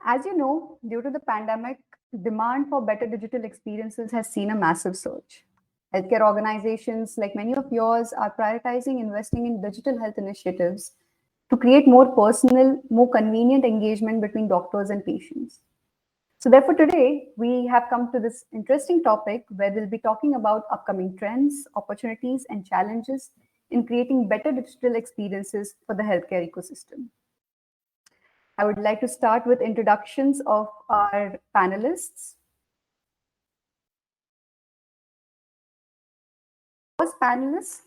As you know, due to the pandemic, demand for better digital experiences has seen a massive surge. Healthcare organizations like many of yours are prioritizing investing in digital health initiatives to create more personal, more convenient engagement between doctors and patients. So, therefore, today we have come to this interesting topic where we'll be talking about upcoming trends, opportunities, and challenges in creating better digital experiences for the healthcare ecosystem. I would like to start with introductions of our panelists. First panelist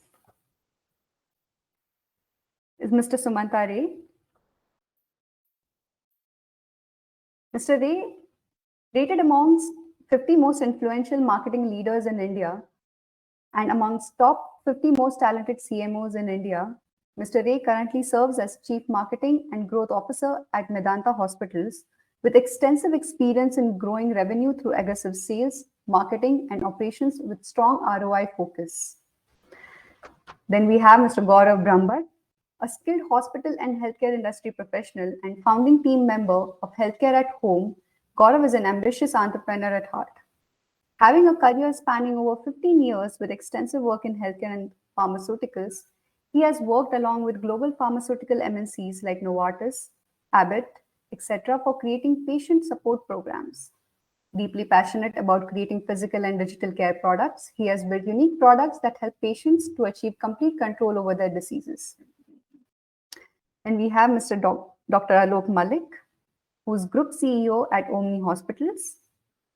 is Mr. Sumanta Ray. Mr. Ray, rated amongst 50 most influential marketing leaders in India and amongst top 50 most talented CMOs in India, Mr. Ray currently serves as Chief Marketing and Growth Officer at Medanta Hospitals with extensive experience in growing revenue through aggressive sales, marketing, and operations with strong ROI focus. Then we have Mr. Gaurav Brahmbhatt, a skilled hospital and healthcare industry professional and founding team member of Healthcare at Home. Gaurav is an ambitious entrepreneur at heart. Having a career spanning over 15 years with extensive work in healthcare and pharmaceuticals, he has worked along with global pharmaceutical MNCs like Novartis, Abbott, etc. for creating patient support programs. Deeply passionate about creating physical and digital care products, he has built unique products that help patients to achieve complete control over their diseases. And we have Mr. Dr. Aloke Mullick, who's Group CEO at OMNI Hospitals,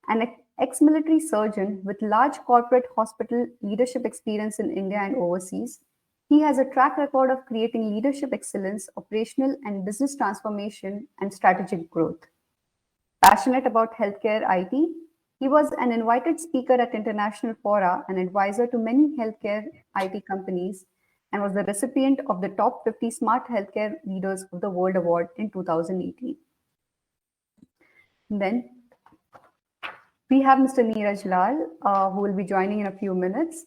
an ex-military surgeon with large corporate hospital leadership experience in India and overseas. He has a track record of creating leadership excellence, operational and business transformation, and strategic growth. Passionate about healthcare IT, he was an invited speaker at international fora and advisor to many healthcare IT companies and was the recipient of the Top 50 Smart Healthcare Leaders of the World Award in 2018. And then we have Mr. Neeraj Lal, who will be joining in a few minutes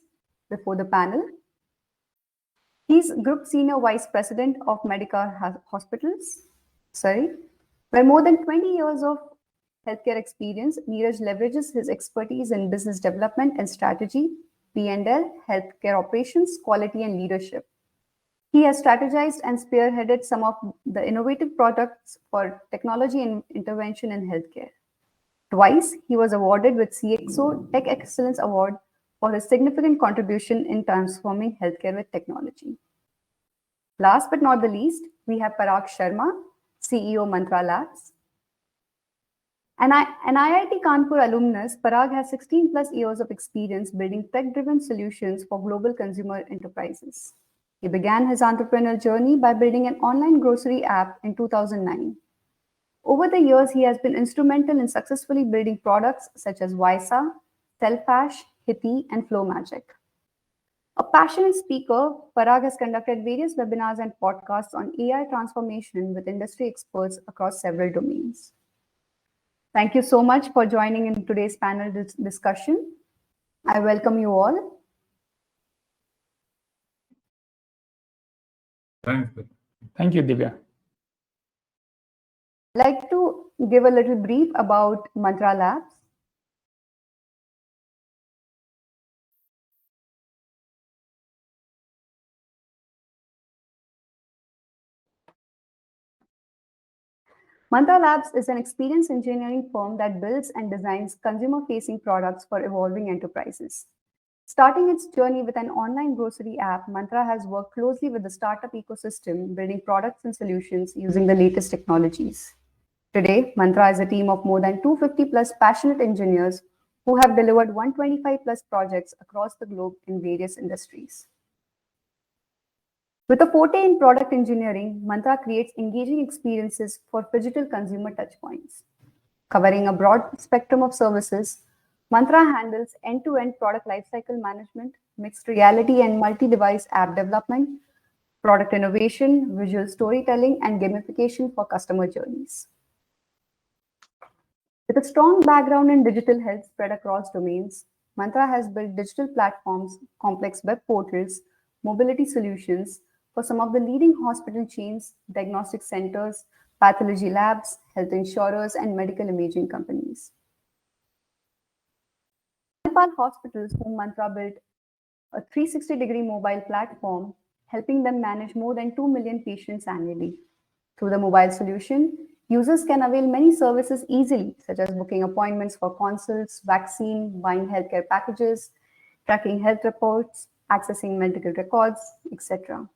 before the panel. He's Group Senior Vice President of Medicover Hospitals, where more than 20 years of healthcare experience, Neeraj leverages his expertise in business development and strategy, P&L, healthcare operations, quality, and leadership. He has strategized and spearheaded some of the innovative products for technology and intervention in healthcare. Twice, he was awarded with CXO Tech Excellence Award for his significant contribution in transforming healthcare with technology. Last but not the least, we have Parag Sharma, CEO Mantra Labs. An IIT Kanpur alumnus, Parag has 16 plus years of experience building tech-driven solutions for global consumer enterprises. He began his entrepreneurial journey by building an online grocery app in 2009. Over the years, he has been instrumental in successfully building products such as Visa, Selfash, Hiti, and FlowMagic. A passionate speaker, Parag has conducted various webinars and podcasts on AI transformation with industry experts across several domains. Thank you so much for joining in today's panel discussion. I welcome you all. Thank you, Divya. I'd like to give a little brief about Mantra Labs. Mantra Labs is an experience engineering firm that builds and designs consumer-facing products for evolving enterprises. Starting its journey with an online grocery app, Mantra has worked closely with the startup ecosystem, building products and solutions using the latest technologies. Today, Mantra is a team of more than 250 plus passionate engineers who have delivered 125 plus projects across the globe in various industries. With a forte in product engineering, Mantra creates engaging experiences for phygital consumer touchpoints. Covering a broad spectrum of services, Mantra handles end-to-end product lifecycle management, mixed reality and multi-device app development, product innovation, visual storytelling, and gamification for customer journeys. With a strong background in digital health spread across domains, Mantra has built digital platforms, complex web portals, mobility solutions for some of the leading hospital chains, diagnostic centers, pathology labs, health insurers, and medical imaging companies. Manipal Hospitals, whom Mantra built a 360-degree mobile platform, helping them manage more than 2 million patients annually. Through the mobile solution, users can avail many services easily, such as booking appointments for consults, vaccine, buying healthcare packages, tracking health reports, accessing medical records, etc.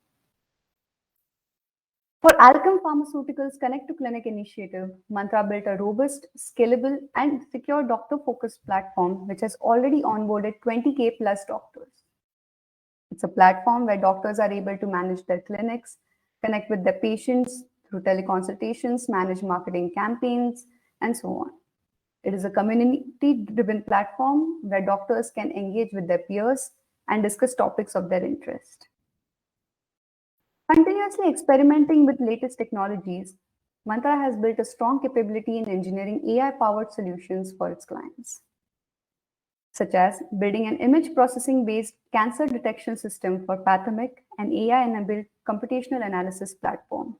For Alchem Pharmaceuticals' Connect to Clinic initiative, Mantra built a robust, scalable, and secure doctor-focused platform which has already onboarded 20K plus doctors. It's a platform where doctors are able to manage their clinics, connect with their patients through teleconsultations, manage marketing campaigns, and so on. It is a community-driven platform where doctors can engage with their peers and discuss topics of their interest. Continuously experimenting with latest technologies, Mantra has built a strong capability in engineering AI-powered solutions for its clients, such as building an image processing-based cancer detection system for Pathomic, an AI-enabled computational analysis platform.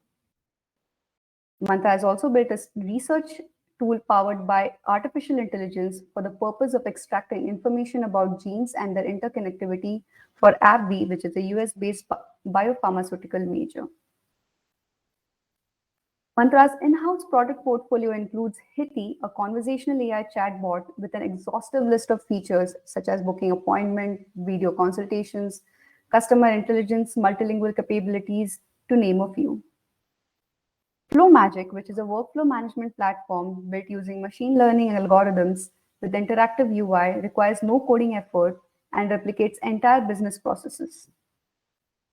Mantra has also built a research tool powered by artificial intelligence for the purpose of extracting information about genes and their interconnectivity for AbbVie, which is a US-based biopharmaceutical major. Mantra's in-house product portfolio includes Hiti, a conversational AI chatbot with an exhaustive list of features such as booking appointment, video consultations, customer intelligence, multilingual capabilities, to name a few. FlowMagic, which is a workflow management platform built using machine learning algorithms with interactive UI, requires no coding effort and replicates entire business processes.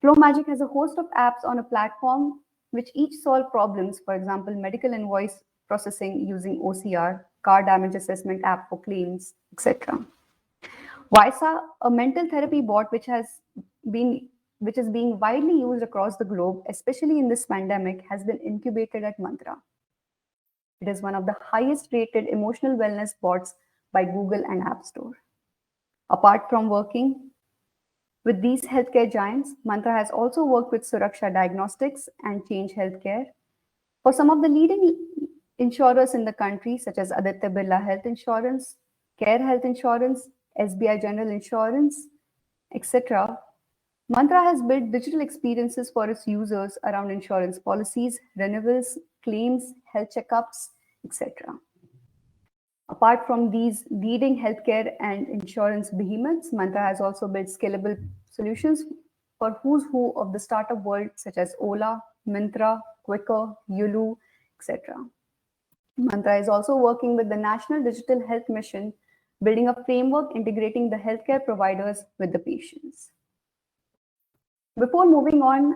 FlowMagic has a host of apps on a platform which each solve problems, for example, medical invoice processing using OCR, car damage assessment app for claims, etc. Visa, a mental therapy bot which is being widely used across the globe, especially in this pandemic, has been incubated at Mantra. It is one of the highest rated emotional wellness bots by Google and App Store. Apart from working with these healthcare giants, Mantra has also worked with Suraksha Diagnostics and Change Healthcare. For some of the leading insurers in the country, such as Aditya Birla Health Insurance, Care Health Insurance, SBI General Insurance, etc., Mantra has built digital experiences for its users around insurance policies, renewals, claims, health checkups, etc. Apart from these leading healthcare and insurance behemoths, Mantra has also built scalable solutions for who's who of the startup world, such as Ola, Myntra, Quikr, Yulu, etc. Mantra is also working with the National Digital Health Mission, building a framework integrating the healthcare providers with the patients. Before moving on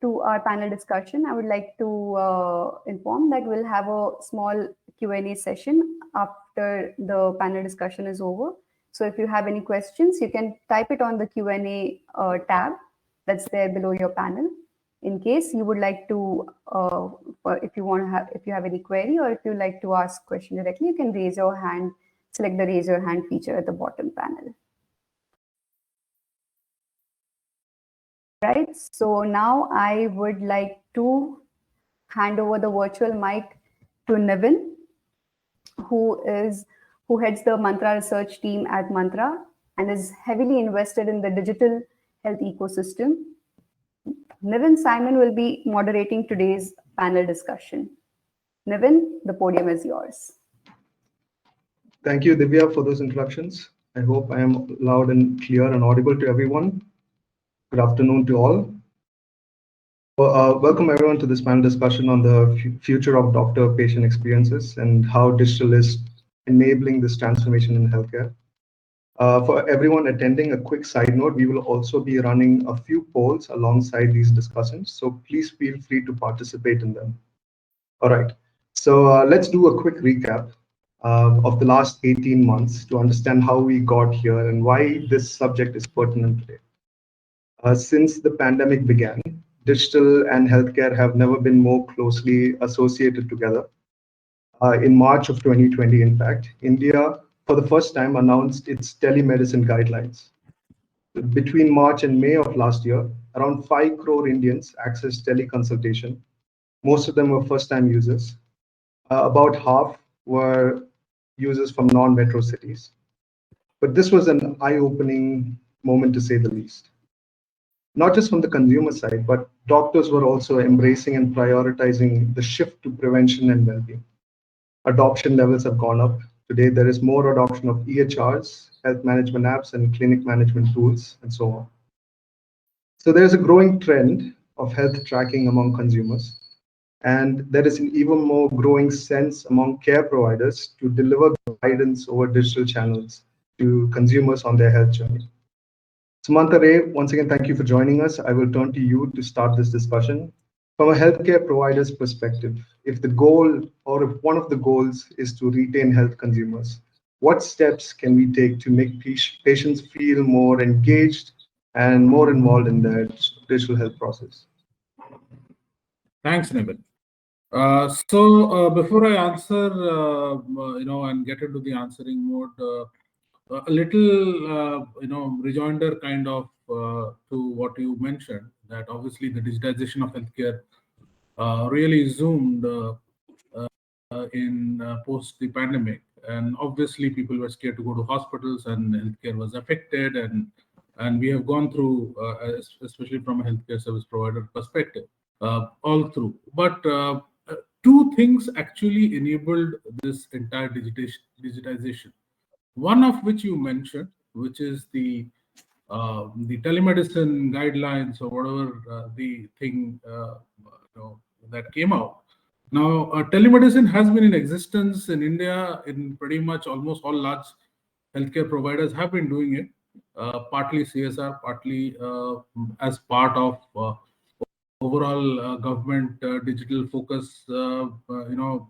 to our panel discussion, I would like to inform that we'll have a small Q&A session after the panel discussion is over. So if you have any questions, you can type it on the Q&A tab that's there below your panel. In case you would like to, if you have any query or if you like to ask question directly, you can raise your hand, select the raise your hand feature at the bottom panel. Right, so now I would like to hand over the virtual mic to Nivin, who heads the Mantra research team at Mantra and is heavily invested in the digital health ecosystem. Nivin Simon will be moderating today's panel discussion. Nivin, the podium is yours. Thank you, Divya, for those introductions. I hope I am loud and clear and audible to everyone. Good afternoon to all. Welcome everyone to this panel discussion on the future of doctor-patient experiences and how digital is enabling this transformation in healthcare. For everyone attending, a quick side note, we will also be running a few polls alongside these discussions, so please feel free to participate in them. All right, so let's do a quick recap of the last 18 months to understand how we got here and why this subject is pertinent today. Since the pandemic began, digital and healthcare have never been more closely associated together. In March of 2020, in fact, India, for the first time, announced its telemedicine guidelines. Between March and May of last year, around 5 crore Indians accessed teleconsultation, Most of them were first-time users. About half were users from non-metro cities. But this was an eye-opening moment, to say the least. Not just from the consumer side, but doctors were also embracing and prioritizing the shift to prevention and well-being. Adoption levels have gone up. Today, there is more adoption of EHRs, health management apps, and clinic management tools, and so on. So there's a growing trend of health tracking among consumers, and there is an even more growing sense among care providers to deliver guidance over digital channels to consumers on their health journey. Sumanta Ray, once again, thank you for joining us. I will turn to you to start this discussion. From a healthcare provider's perspective, if the goal or if one of the goals is to retain health consumers, what steps can we take to make patients feel more engaged and more involved in their digital health process? Thanks, Nabil. So before I answer, and get into the answering mode, a little, rejoinder kind of to what you mentioned, that obviously the digitization of healthcare really zoomed in post the pandemic, and obviously people were scared to go to hospitals, and healthcare was affected, and we have gone through, especially from a healthcare service provider perspective, all through. But two things actually enabled this entire digitization. One of which you mentioned, which is the telemedicine guidelines, or whatever the thing that came out. Now, telemedicine has been in existence in India in pretty much almost all large healthcare providers have been doing it, partly CSR, partly as part of overall government digital focus,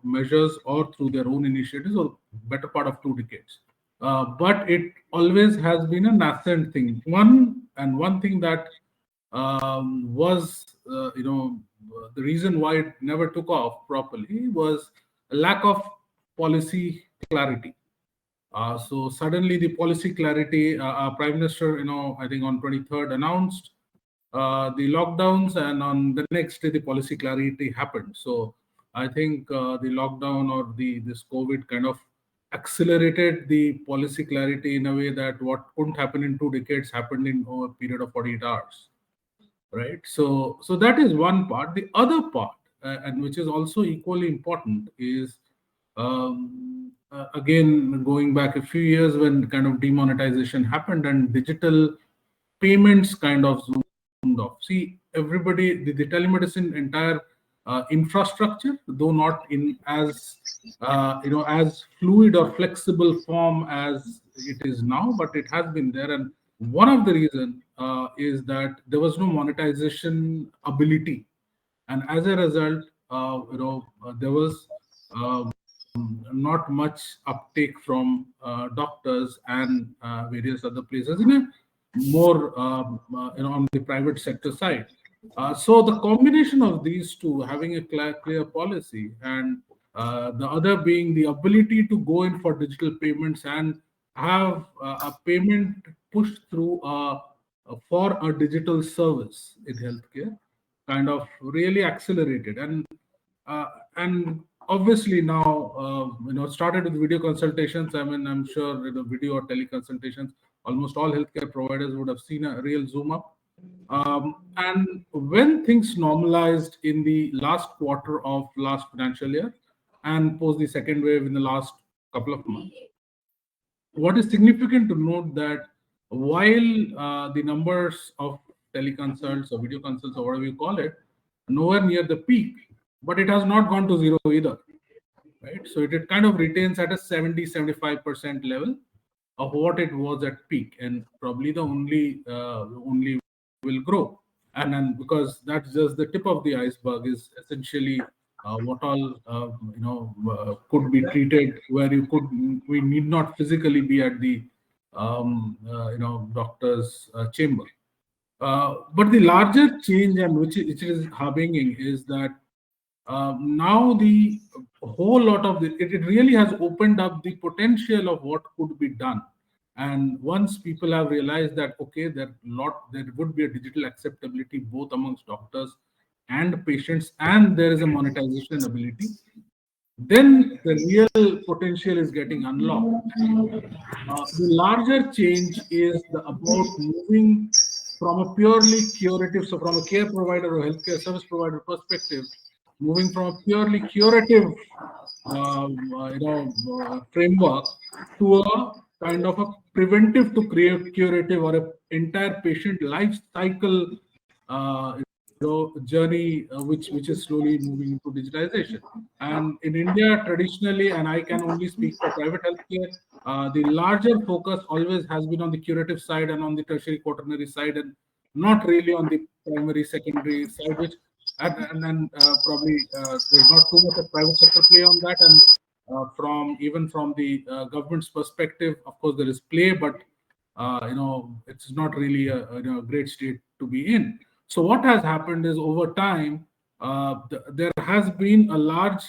measures, or through their own initiatives, or better part of 2 decades. But it always has been a nascent thing. One thing that was, the reason why it never took off properly was a lack of policy clarity. So suddenly the policy clarity, our Prime Minister, I think on 23rd announced the lockdowns, and on the next day the policy clarity happened. So I think the lockdown or this COVID kind of accelerated the policy clarity in a way that what couldn't happen in 2 decades happened in a period of 48 hours. Right. So that is one part. The other part, and which is also equally important, is again going back a few years when kind of demonetization happened and digital payments kind of zoomed off. See, everybody, the telemedicine entire infrastructure, though not in as as fluid or flexible form as it is now, but it has been there. And one of the reasons is that there was no monetization ability, and as a result, there was not much uptake from doctors and various other places in a more on the private sector side. So the combination of these two, having a clear policy, and the other being the ability to go in for digital payments and have a payment pushed through for a digital service in healthcare, kind of really accelerated. And obviously now started with video consultations. I mean, I'm sure video or teleconsultations, almost all healthcare providers would have seen a real zoom up. And when things normalized in the last quarter of last financial year and post the second wave in the last couple of months, what is significant to note that while the numbers of teleconsults or video consults or whatever you call it, nowhere near the peak, but it has not gone to zero either, right? So it kind of retains at a 70-75% level of what it was at peak, and probably the only will grow. And then, because that's just the tip of the iceberg, is essentially what all could be treated, where we need not physically be at the doctor's chamber. But the larger change, and which is happening, is that now the whole lot of it really has opened up the potential of what could be done. And once people have realized that, okay, there would be a digital acceptability both amongst doctors and patients, and there is a monetization ability, then the real potential is getting unlocked. The larger change is about moving from a purely curative, so from a care provider or healthcare service provider perspective, moving from a purely curative framework to a kind of a preventive to curative or a entire patient life cycle journey, which is slowly moving into digitization. And in India, traditionally, and I can only speak for private healthcare, the larger focus always has been on the curative side and on the tertiary quaternary side, and not really on the primary, secondary side, which and then probably there's not too much of private sector play on that. And from even from the government's perspective, of course, there is play, but it's not really a great state to be in. So what has happened is over time, there has been a large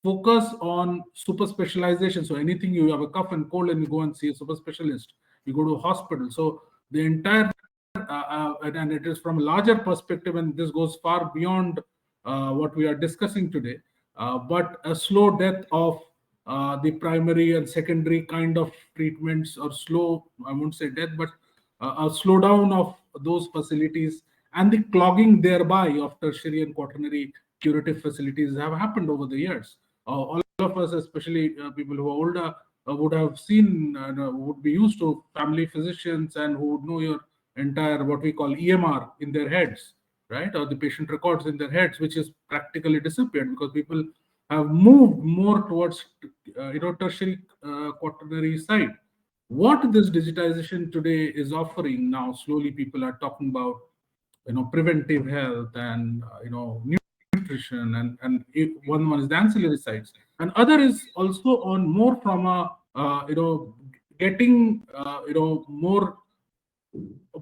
focus on super specialization. So anything, you have a cough and cold and you go and see a super specialist, you go to a hospital. So the entire, and it is from a larger perspective, and this goes far beyond what we are discussing today, but a slow death of the primary and secondary kind of treatments, or slow, I won't say death, but a slowdown of those facilities, and the clogging thereby of tertiary and quaternary curative facilities have happened over the years. All of us, especially people who are older, would have seen, would be used to family physicians and who would know your entire, what we call EMR in their heads, right? Or the patient records in their heads, which is practically disappeared because people have moved more towards, tertiary quaternary side. What this digitization today is offering now, slowly people are talking about, preventive health and, nutrition, and one is the ancillary sides, and other is also on more from a, getting, more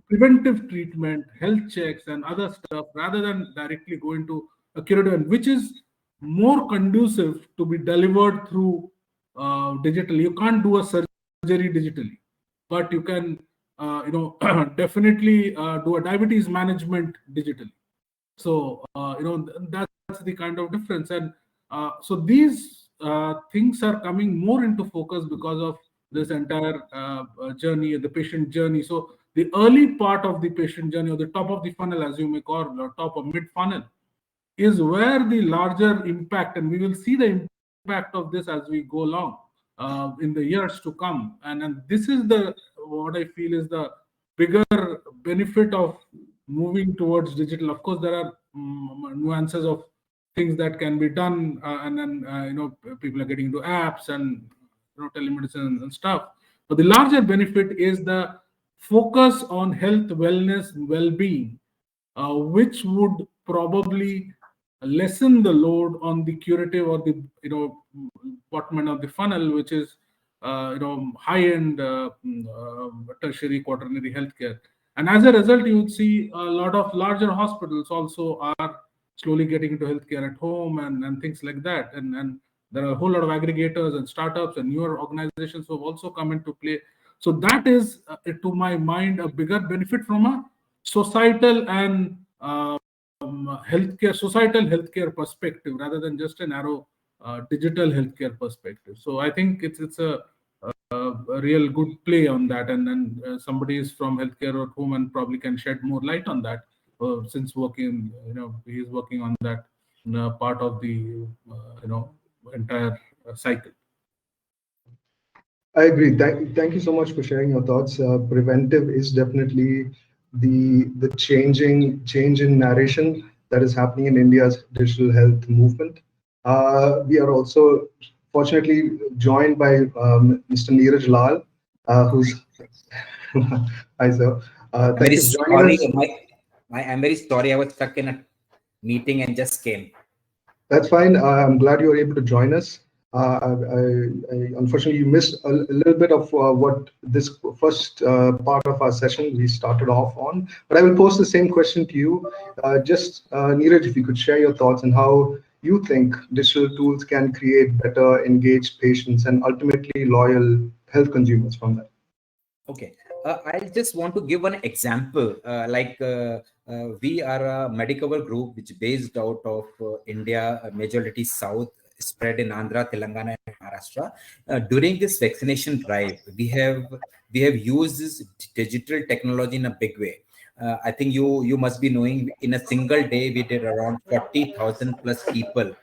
preventive treatment, health checks, and other stuff, rather than directly going to a curative, which is more conducive to be delivered through digital. You can't do a surgery digitally, but you can, definitely do a diabetes management digitally. So, that's the kind of difference. And so these things are coming more into focus because of this entire journey, the patient journey. So the early part of the patient journey, or the top of the funnel, as you may call it, or top or mid funnel, is where the larger impact, and we will see the impact of this as we go along in the years to come. And this is what I feel is the bigger benefit of moving towards digital. Of course, there are nuances of things that can be done, and then people are getting into apps and telemedicine and stuff. But the larger benefit is the focus on health, wellness, well-being, which would probably lessen the load on the curative or the bottom end of the funnel, which is high-end tertiary quaternary healthcare. And as a result, you would see a lot of larger hospitals also are slowly getting into healthcare at home and things like that. And there are a whole lot of aggregators and startups and newer organizations who have also come into play. So that is, to my mind, a bigger benefit from a societal and societal healthcare perspective, rather than just a narrow digital healthcare perspective. So I think it's a real good play on that, and then somebody is from healthcare at home and probably can shed more light on that, since working, he's working on that part of the entire cycle. I agree. Thank you so much for sharing your thoughts. Preventive is definitely the change in narration that is happening in India's digital health movement. We are also fortunately joined by Mr. Neeraj Lal, who's hi sir. Thank you for joining us. I'm very sorry. I was stuck in a meeting and just came. That's fine. I'm glad you were able to join us. Unfortunately, you missed a little bit of what this first part of our session we started off on, but I will pose the same question to you. Neeraj, if you could share your thoughts on how you think digital tools can create better engaged patients and ultimately loyal health consumers from that. Okay. I just want to give one example. We are a Medicover group which based out of India, majority South, spread in Andhra, Telangana, and Maharashtra. During this vaccination drive, we have used this digital technology in a big way. I think you must be knowing, in a single day we did around 40,000 plus people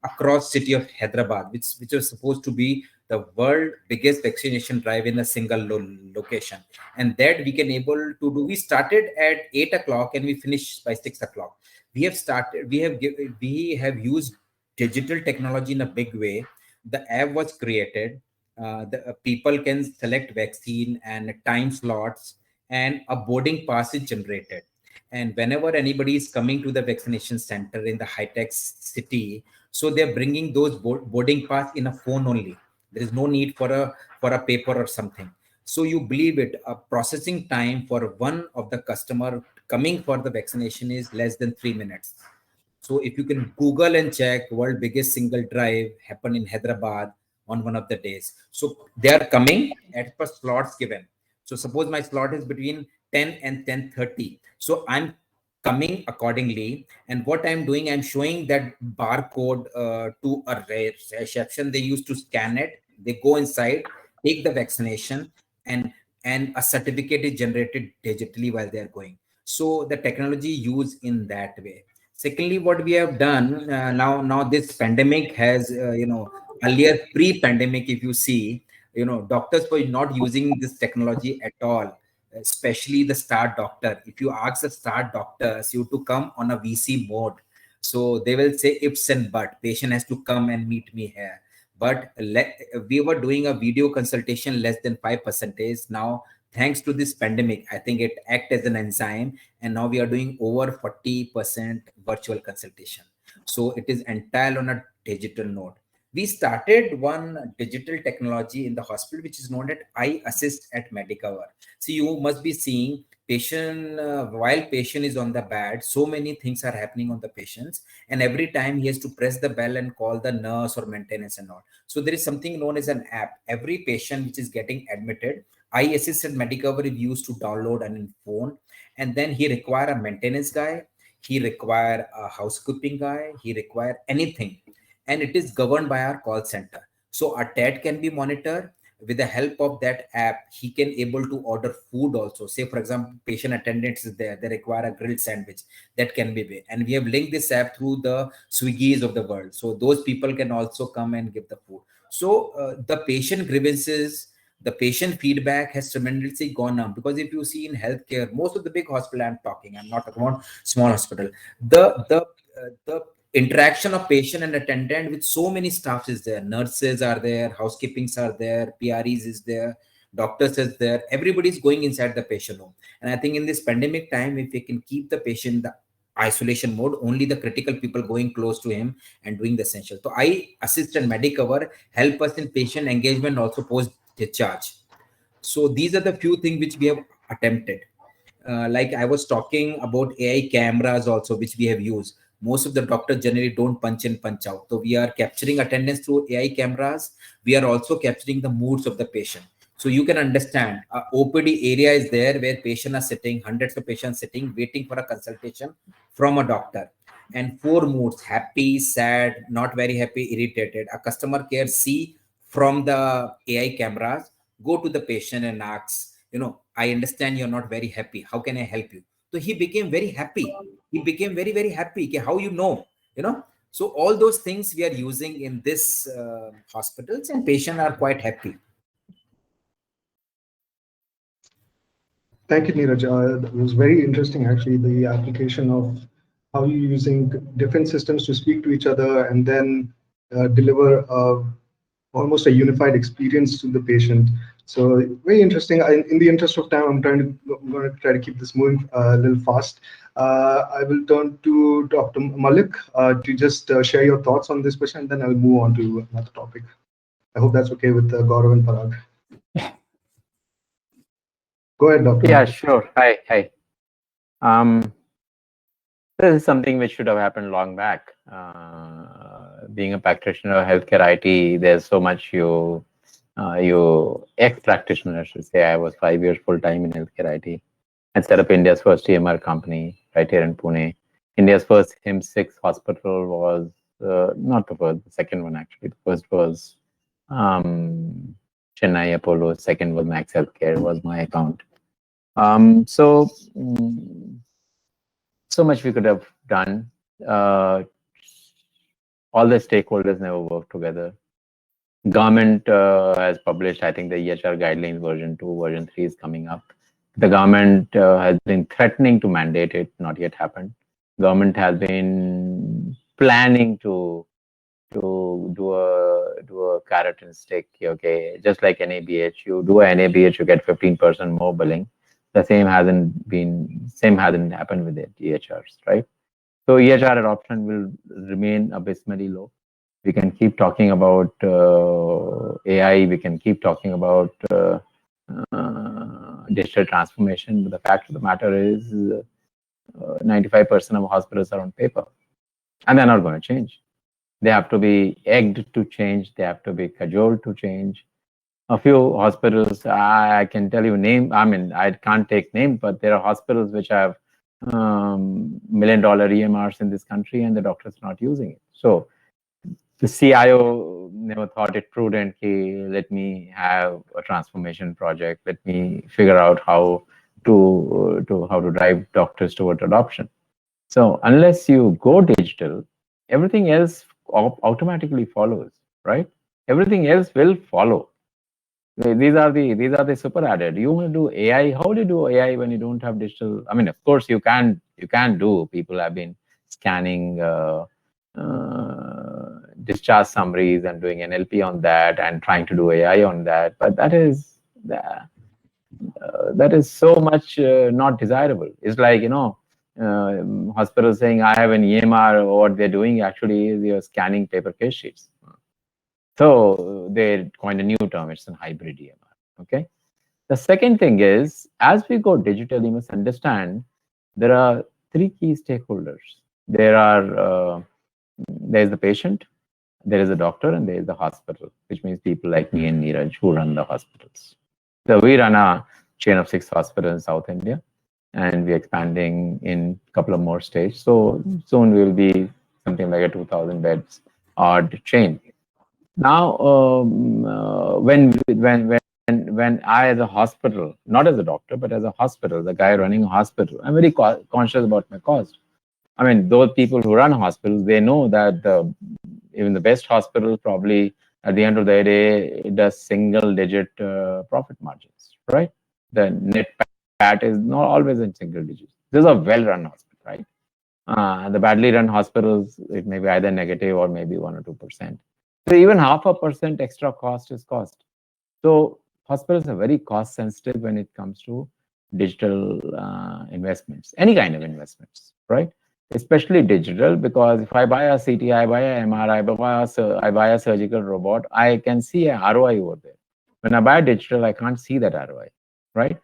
across city of Hyderabad, which was supposed to be the world biggest vaccination drive in a single location. And that we can able to do. We started at 8 o'clock and we finished by 6 o'clock. We have used digital technology in a big way. The app was created. The people can select vaccine and time slots, and a boarding pass is generated. And whenever anybody is coming to the vaccination center in the high-tech city, so they're bringing those boarding pass in a phone only. There is no need for a paper or something. So you believe it, a processing time for one of the customer coming for the vaccination is less than 3 minutes. So if you can Google and check, world biggest single drive happened in Hyderabad on one of the days. So they are coming at per slots given. So suppose my slot is between 10 and 10:30. So I'm coming accordingly. And what I'm doing, I'm showing that barcode to a reception. They used to scan it. They go inside, take the vaccination, and a certificate is generated digitally while they're going. So the technology used in that way. Secondly, what we have done now this pandemic has earlier pre-pandemic, if you see, doctors were not using this technology at all, especially the star doctor. If you ask the star doctors you to come on a VC mode, so they will say ifs and but, patient has to come and meet me here. But we were doing a video consultation less than 5%. Now, thanks to this pandemic, I think it acts as an enzyme, and now we are doing over 40% virtual consultation. So it is entirely on a digital note. We started one digital technology in the hospital, which is known as I Assist at Medicover. So you must be seeing patient, while patient is on the bed, so many things are happening on the patients, and every time he has to press the bell and call the nurse or maintenance and all. So there is something known as an app. Every patient which is getting admitted, I Assist at Medicover is used to download on his phone, and then he require a maintenance guy, he require a housekeeping guy, he require anything, and it is governed by our call center. So our TAT can be monitored. With the help of that app, he can able to order food also. Say, for example, patient attendance is there, they require a grilled sandwich, that can be made. And we have linked this app through the Swiggies of the world. So those people can also come and give the food. So the patient grievances, the patient feedback has tremendously gone up, because if you see in healthcare, most of the big hospital I'm not talking about small hospital, the interaction of patient and attendant with so many staffs is there. Nurses are there, housekeepings are there, PREs is there, doctors is there. Everybody's going inside the patient home. And I think in this pandemic time, if we can keep the patient in the isolation mode, only the critical people going close to him and doing the essential. So I Assist and Medicover help us in patient engagement, also post discharge. So these are the few things which we have attempted. Like I was talking about AI cameras also, which we have used. Most of the doctors generally don't punch in, punch out. So we are capturing attendance through AI cameras. We are also capturing the moods of the patient. So you can understand, OPD area is there where patients are sitting, hundreds of patients sitting, waiting for a consultation from a doctor. And 4 moods: happy, sad, not very happy, irritated. A customer care see from the AI cameras, go to the patient and asks, I understand you're not very happy. How can I help you? So he became very happy. He became very, very happy. Okay, how you know? So all those things we are using in this hospitals, and patients are quite happy. Thank you, Neeraj. It was very interesting, actually, the application of how you're using different systems to speak to each other and then deliver almost a unified experience to the patient. So very interesting. In the interest of time, I'm going to try to keep this moving a little fast. I will turn to Dr. Mullick to just share your thoughts on this question, and then I'll move on to another topic. I hope that's okay with Gaurav and Parag. Go ahead, Dr. Yeah, Mullick. sure. Hi. This is something which should have happened long back. Being a practitioner of healthcare IT, there's so much you you ex-practitioner should say, I was 5 years full-time in healthcare IT. I set up India's first EMR company right here in Pune. India's first HIM6 hospital was, not the first, the second one actually. The first was Chennai Apollo, second was Max Healthcare, was my account. So much we could have done. All the stakeholders never worked together. Government has published, I think, the EHR guidelines version 2, version 3 is coming up. The government has been threatening to mandate it, not yet happened. Government has been planning to do a carrot and stick. Okay, just like NABH, you do a NABH, you get 15% more billing. The same hasn't happened with the EHRs, right? So EHR adoption will remain abysmally low. We can keep talking about AI. We can keep talking about digital transformation, but the fact of the matter is 95% of hospitals are on paper, and they're not going to change. They have to be egged to change. They have to be cajoled to change. A few hospitals, I can tell you name. I mean, I can't take names, but there are hospitals which have $1 million EMRs in this country, and the doctors are not using it. So the CIO never thought it prudent, let me have a transformation project. Let me figure out how to drive doctors toward adoption. So unless you go digital, everything else automatically follows, right? Everything else will follow. These are the super added. You want to do AI? How do you do AI when you don't have digital? I mean, of course you can do. People have been scanning discharge summaries and doing NLP on that and trying to do AI on that, but that is so much not desirable. It's like, you know, hospitals saying I have an EMR, or what they're doing actually is you're scanning paper case sheets. So they coined a new term, it's a hybrid EMR. Okay. The second thing is, as we go digital, you must understand there are 3 key stakeholders. There's the patient, there is a doctor, and there is the hospital, which means people like me and Neeraj who run the hospitals. So we run a chain of 6 hospitals in South India, and we're expanding in a couple of more states. So soon we'll be something like a 2,000 beds odd chain. Now, when I, as a hospital, not as a doctor, but as a hospital, the guy running a hospital, I'm very conscious about my cost. I mean, those people who run hospitals, they know that even the best hospital probably at the end of the day, it does single-digit profit margins, right? The net PAT is not always in single digits. This is a well-run hospital, right? The badly run hospitals, it may be either negative or maybe 1 or 2%. So even 0.5% extra cost is cost. So hospitals are very cost sensitive when it comes to digital investments, any kind of investments, right? Especially digital, because if I buy a CT, I buy a MRI, I buy a surgical robot, I can see an ROI over there. When I buy digital, I can't see that ROI, right?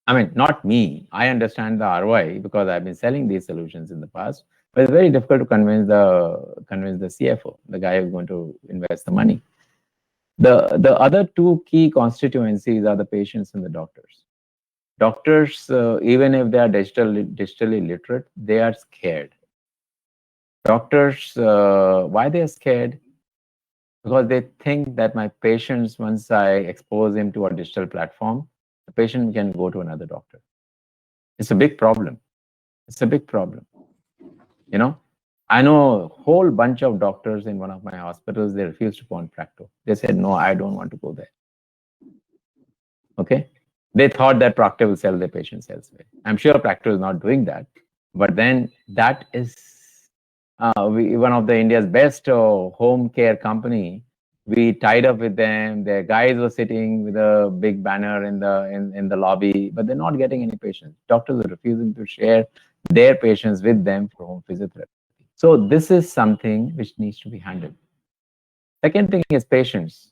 I mean, not me. I understand the ROI because I've been selling these solutions in the past, but it's very difficult to convince the CFO, the guy who's going to invest the money. The other 2 key constituencies are the patients and the doctors. Doctors, even if they are digitally literate, they are scared. Doctors, why they are scared? Because they think that my patients, once I expose him to a digital platform, the patient can go to another doctor. It's a big problem. It's a big problem. You know, I know a whole bunch of doctors in one of my hospitals, they refused to go on Practo. They said, no, I don't want to go there. Okay. They thought that Procter will sell their patients elsewhere. I'm sure Procter is not doing that, but then that is one of the India's best home care company. We tied up with them. Their guys were sitting with a big banner in the lobby, but they're not getting any patients. Doctors are refusing to share their patients with them for home physiotherapy. So this is something which needs to be handled. Second thing is patients.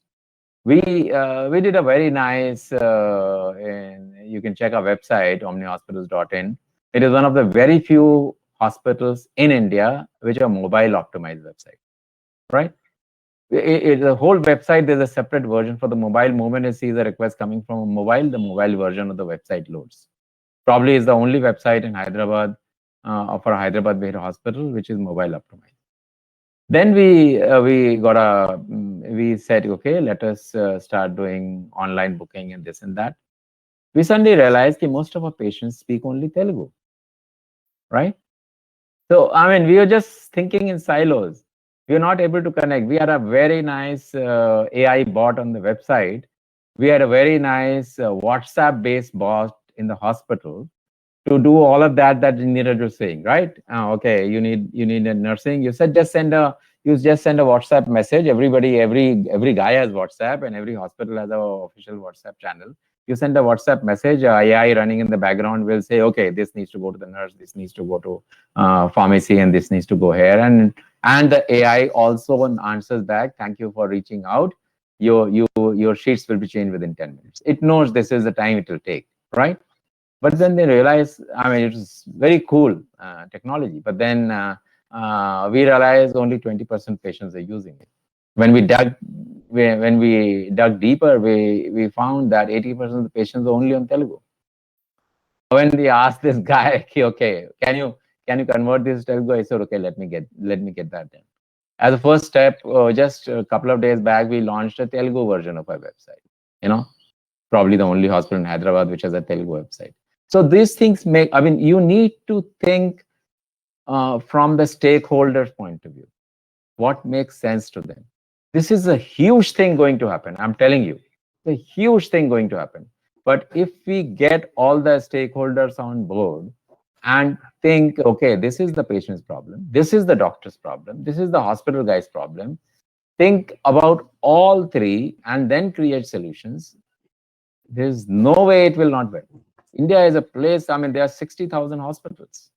We did a very nice, you can check our website, omnihospitals.in. It is one of the very few hospitals in India which are mobile optimized website, right? The whole website, there's a separate version for the mobile. Moment it sees a request coming from a mobile, the mobile version of the website loads. Probably is the only website in Hyderabad for a Hyderabad-based hospital which is mobile optimized. Then we said, okay, let us start doing online booking and this and that. We suddenly realized that most of our patients speak only Telugu, right? So, I mean, we were just thinking in silos. We are not able to connect. We had a very nice AI bot on the website. We had a very nice WhatsApp-based bot in the hospital to do all of that Neeraj was saying, right? Okay, you need a nursing. You said just send a WhatsApp message. Every guy has WhatsApp, and every hospital has an official WhatsApp channel. You send a WhatsApp message, AI running in the background will say, okay, this needs to go to the nurse, this needs to go to pharmacy, and this needs to go here. And the AI also answers back, thank you for reaching out. Your sheets will be changed within 10 minutes. It knows this is the time it will take, right? But then they realize, I mean, it's very cool technology. But then we realized only 20% patients are using it. When we dug deeper, we found that 80% of the patients are only on Telugu. When we asked this guy, okay, can you convert this to Telugu? I said, okay, let me get that done. As a first step, just a couple of days back, we launched a Telugu version of our website. Probably the only hospital in Hyderabad which has a Telugu website. So these things make, I mean, you need to think from the stakeholders' point of view. What makes sense to them? This is a huge thing going to happen. I'm telling you, it's a huge thing going to happen. But if we get all the stakeholders on board and think, okay, this is the patient's problem, this is the doctor's problem, this is the hospital guy's problem, think about all three and then create solutions, there's no way it will not work. India is a place, I mean, there are 60,000 hospitals.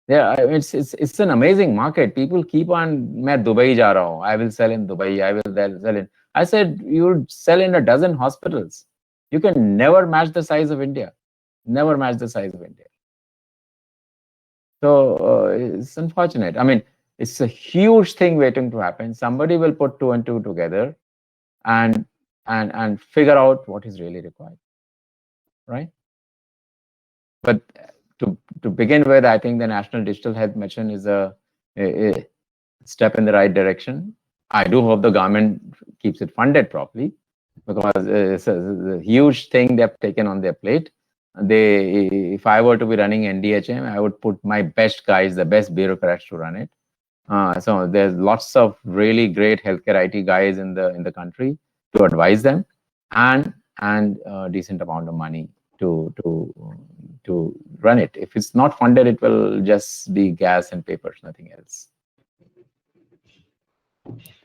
It's an amazing market. People keep on, "Main Dubai ja raha hu. I will sell in Dubai. I will sell in." I said, you sell in a dozen hospitals. You can never match the size of India. Never match the size of India. So it's unfortunate. I mean, it's a huge thing waiting to happen. Somebody will put 2 and 2 together and figure out what is really required, right? But to begin with, I think the National Digital Health Mission is a step in the right direction. I do hope the government keeps it funded properly, because it's a huge thing they've taken on their plate. If I were to be running NDHM, I would put my best guys, the best bureaucrats to run it. So there's lots of really great healthcare IT guys in the country to advise them, and a decent amount of money to run it. If it's not funded, it will just be gas and papers, nothing else.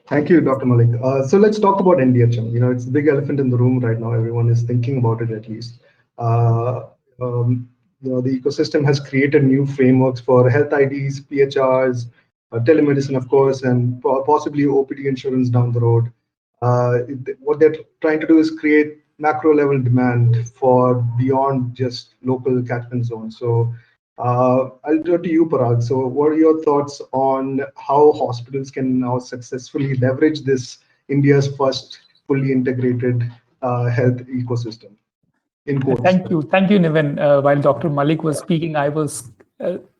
Thank you, Dr. Mullick. So let's talk about NDHM. It's the big elephant in the room right now. Everyone is thinking about it, at least. The ecosystem has created new frameworks for health IDs, PHRs, telemedicine, of course, and possibly OPD insurance down the road. What they're trying to do is create macro level demand for beyond just local catchment zones. So I'll turn to you, Parag. So what are your thoughts on how hospitals can now successfully leverage this India's first fully integrated health ecosystem? Thank you, Niven. While Dr. Mullick was speaking, I was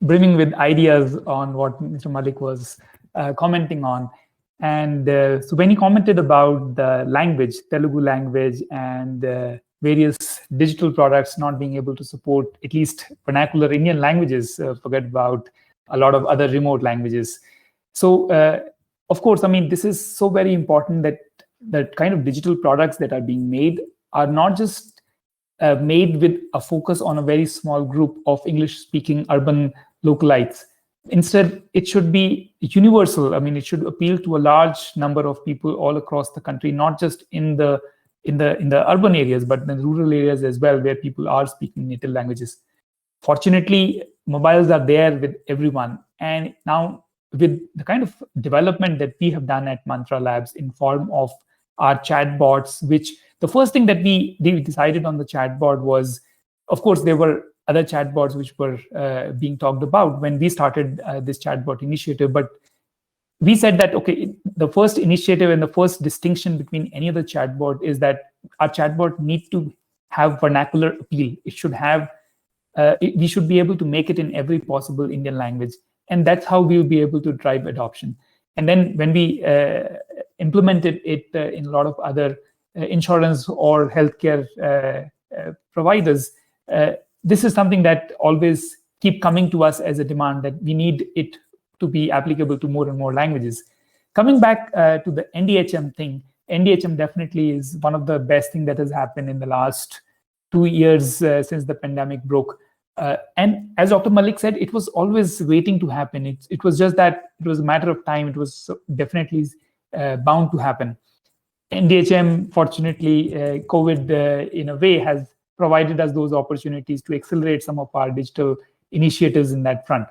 brimming with ideas on what Mr. Mullick was commenting on. And so when he commented about the language, Telugu language, and various digital products not being able to support at least vernacular Indian languages, forget about a lot of other remote languages. So, of course, I mean, this is so very important that the kind of digital products that are being made are not just made with a focus on a very small group of English-speaking urban localites. Instead, it should be universal. I mean, it should appeal to a large number of people all across the country, not just in the urban areas, but in the rural areas as well, where people are speaking native languages. Fortunately, mobiles are there with everyone. And now, with the kind of development that we have done at Mantra Labs in form of our chatbots, which the first thing that we decided on the chatbot was, of course, there were other chatbots which were being talked about when we started this chatbot initiative. But we said that, okay, the first initiative and the first distinction between any other chatbot is that our chatbot need to have vernacular appeal. It should have, we should be able to make it in every possible Indian language. And that's how we'll be able to drive adoption. And then when we implemented it in a lot of other insurance or healthcare providers, this is something that always keep coming to us as a demand, that we need it to be applicable to more and more languages. Coming back to the NDHM thing, NDHM definitely is one of the best things that has happened in the last 2 years since the pandemic broke. And as Dr. Mullick said, it was always waiting to happen. It was just that it was a matter of time. It was definitely bound to happen. NDHM, fortunately, COVID in a way has provided us those opportunities to accelerate some of our digital initiatives in that front.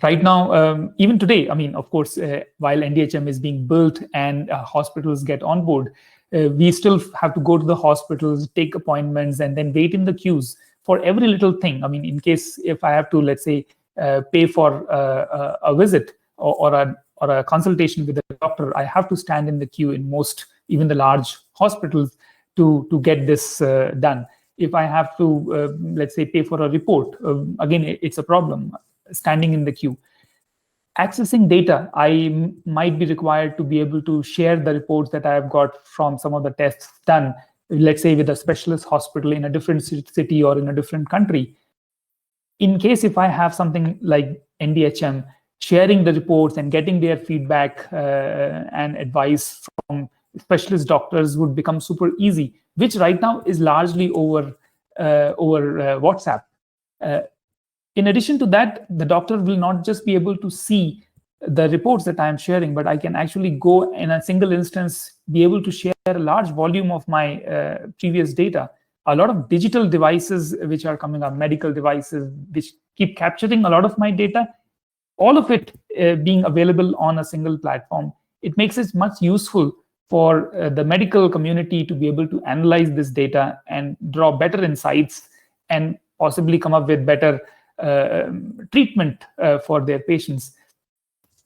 Right now, even today, I mean, of course, while NDHM is being built and hospitals get on board, we still have to go to the hospitals, take appointments, and then wait in the queues for every little thing. I mean, in case if I have to, let's say, pay for a visit or a consultation with a doctor, I have to stand in the queue in most, even the large hospitals, to get this done. If I have to, let's say, pay for a report, again, it's a problem, standing in the queue. Accessing data, I might be required to be able to share the reports that I have got from some of the tests done, let's say with a specialist hospital in a different city or in a different country. In case if I have something like NDHM, sharing the reports and getting their feedback and advice from specialist doctors would become super easy, which right now is largely over WhatsApp. In addition to that, the doctor will not just be able to see the reports that I'm sharing, but I can actually go in a single instance, be able to share a large volume of my previous data. A lot of digital devices which are coming up, medical devices, which keep capturing a lot of my data, all of it being available on a single platform. It makes it much useful for the medical community to be able to analyze this data and draw better insights and possibly come up with better treatment for their patients.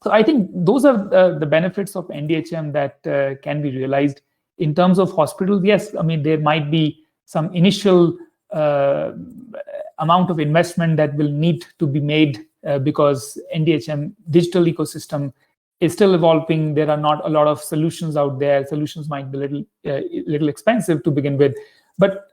So I think those are the benefits of NDHM that can be realized. In terms of hospitals, yes, I mean, there might be some initial amount of investment that will need to be made because NDHM digital ecosystem is still evolving. There are not a lot of solutions out there. Solutions might be little expensive to begin with, but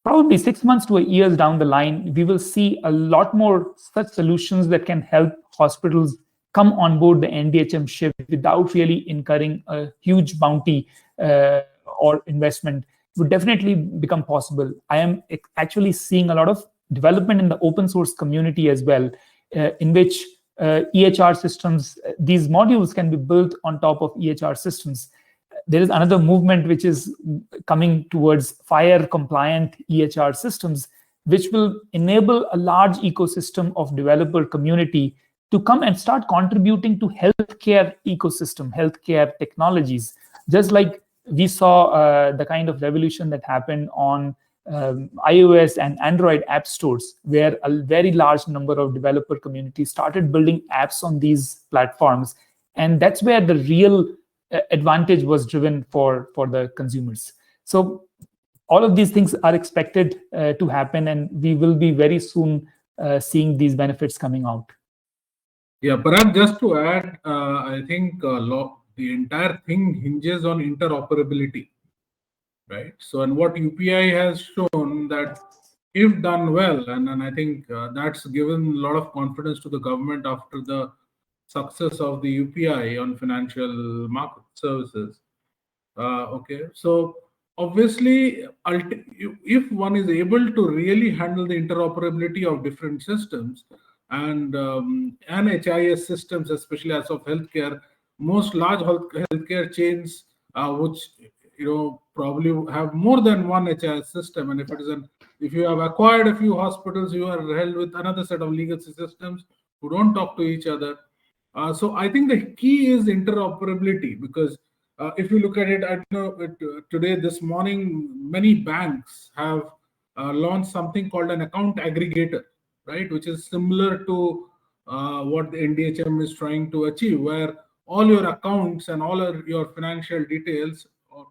probably 6 months to a year down the line, we will see a lot more such solutions that can help hospitals come on board the NDHM ship without really incurring a huge bounty or investment. Would definitely become possible. I am actually seeing a lot of development in the open source community as well, in which EHR systems, these modules can be built on top of EHR systems. There is another movement which is coming towards FHIR compliant EHR systems, which will enable a large ecosystem of developer community to come and start contributing to healthcare ecosystem, healthcare technologies. Just like we saw the kind of revolution that happened on iOS and Android app stores, where a very large number of developer communities started building apps on these platforms. And that's where the real advantage was driven for the consumers. So all of these things are expected to happen, and we will be very soon seeing these benefits coming out. Yeah, perhaps just to add, I think the entire thing hinges on interoperability, right? So, and what UPI has shown that if done well, and I think that's given a lot of confidence to the government after the success of the UPI on financial market services. Okay, so obviously, if one is able to really handle the interoperability of different systems and HIS systems, especially as of healthcare, most large healthcare chains, which probably have more than one HIS system, and if you have acquired a few hospitals, you are held with another set of legacy systems who don't talk to each other. So I think the key is interoperability, because if you look at it, I know today, this morning, many banks have launched something called an account aggregator, right? Which is similar to what the NDHM is trying to achieve, where all your accounts and all your financial details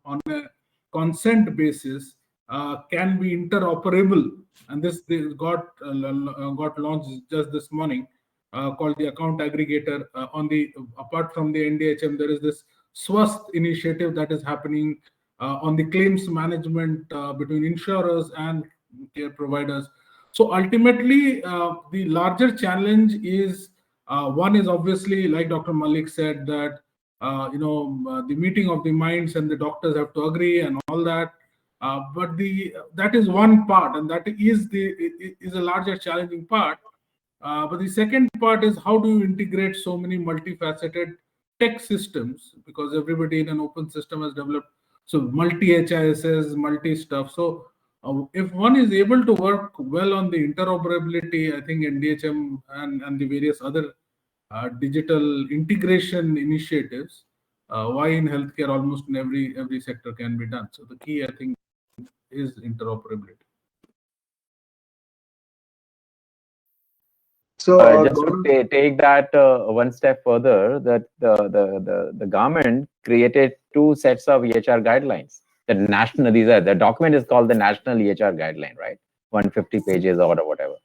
on a consent basis can be interoperable. And this got launched just this morning, called the account aggregator. Apart from the NDHM, there is this Swasth initiative that is happening on the claims management between insurers and care providers. So ultimately, the larger challenge is one is obviously, like Dr. Mullick said, that the meeting of the minds and the doctors have to agree and all that. But that is one part, and that is a larger challenging part. But the second part is, how do you integrate so many multifaceted tech systems, because everybody in an open system has developed so multi-HISs, multi-stuff. So if one is able to work well on the interoperability, I think NDHM and the various other digital integration initiatives, why in healthcare almost in every sector can be done. So the key, I think, is interoperability. So Just to take that one step further, that the government created 2 sets of EHR guidelines. The document is called the National EHR Guideline, right? 150 pages or whatever.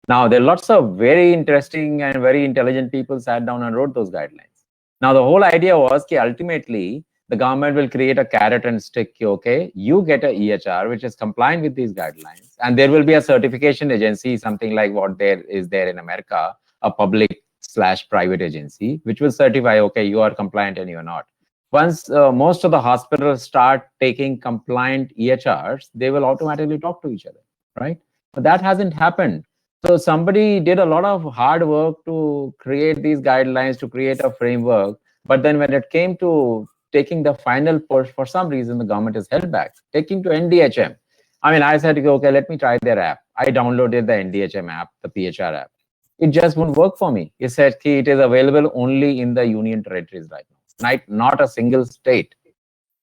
Now, there are lots of very interesting and very intelligent people sat down and wrote those guidelines. Now, the whole idea was that ultimately, the government will create a carrot and stick. Okay, you get a EHR which is compliant with these guidelines, and there will be a certification agency, something like what there is in America, a public/private agency, which will certify, okay, you are compliant and you are not. Once most of the hospitals start taking compliant EHRs, they will automatically talk to each other, right? But that hasn't happened. So somebody did a lot of hard work to create these guidelines, to create a framework. But then when it came to taking the final push, for some reason, the government is held back. Taking to NDHM. I mean, I said, okay, let me try their app. I downloaded the NDHM app, the PHR app. It just won't work for me. It said it is available only in the union territories right now, not a single state.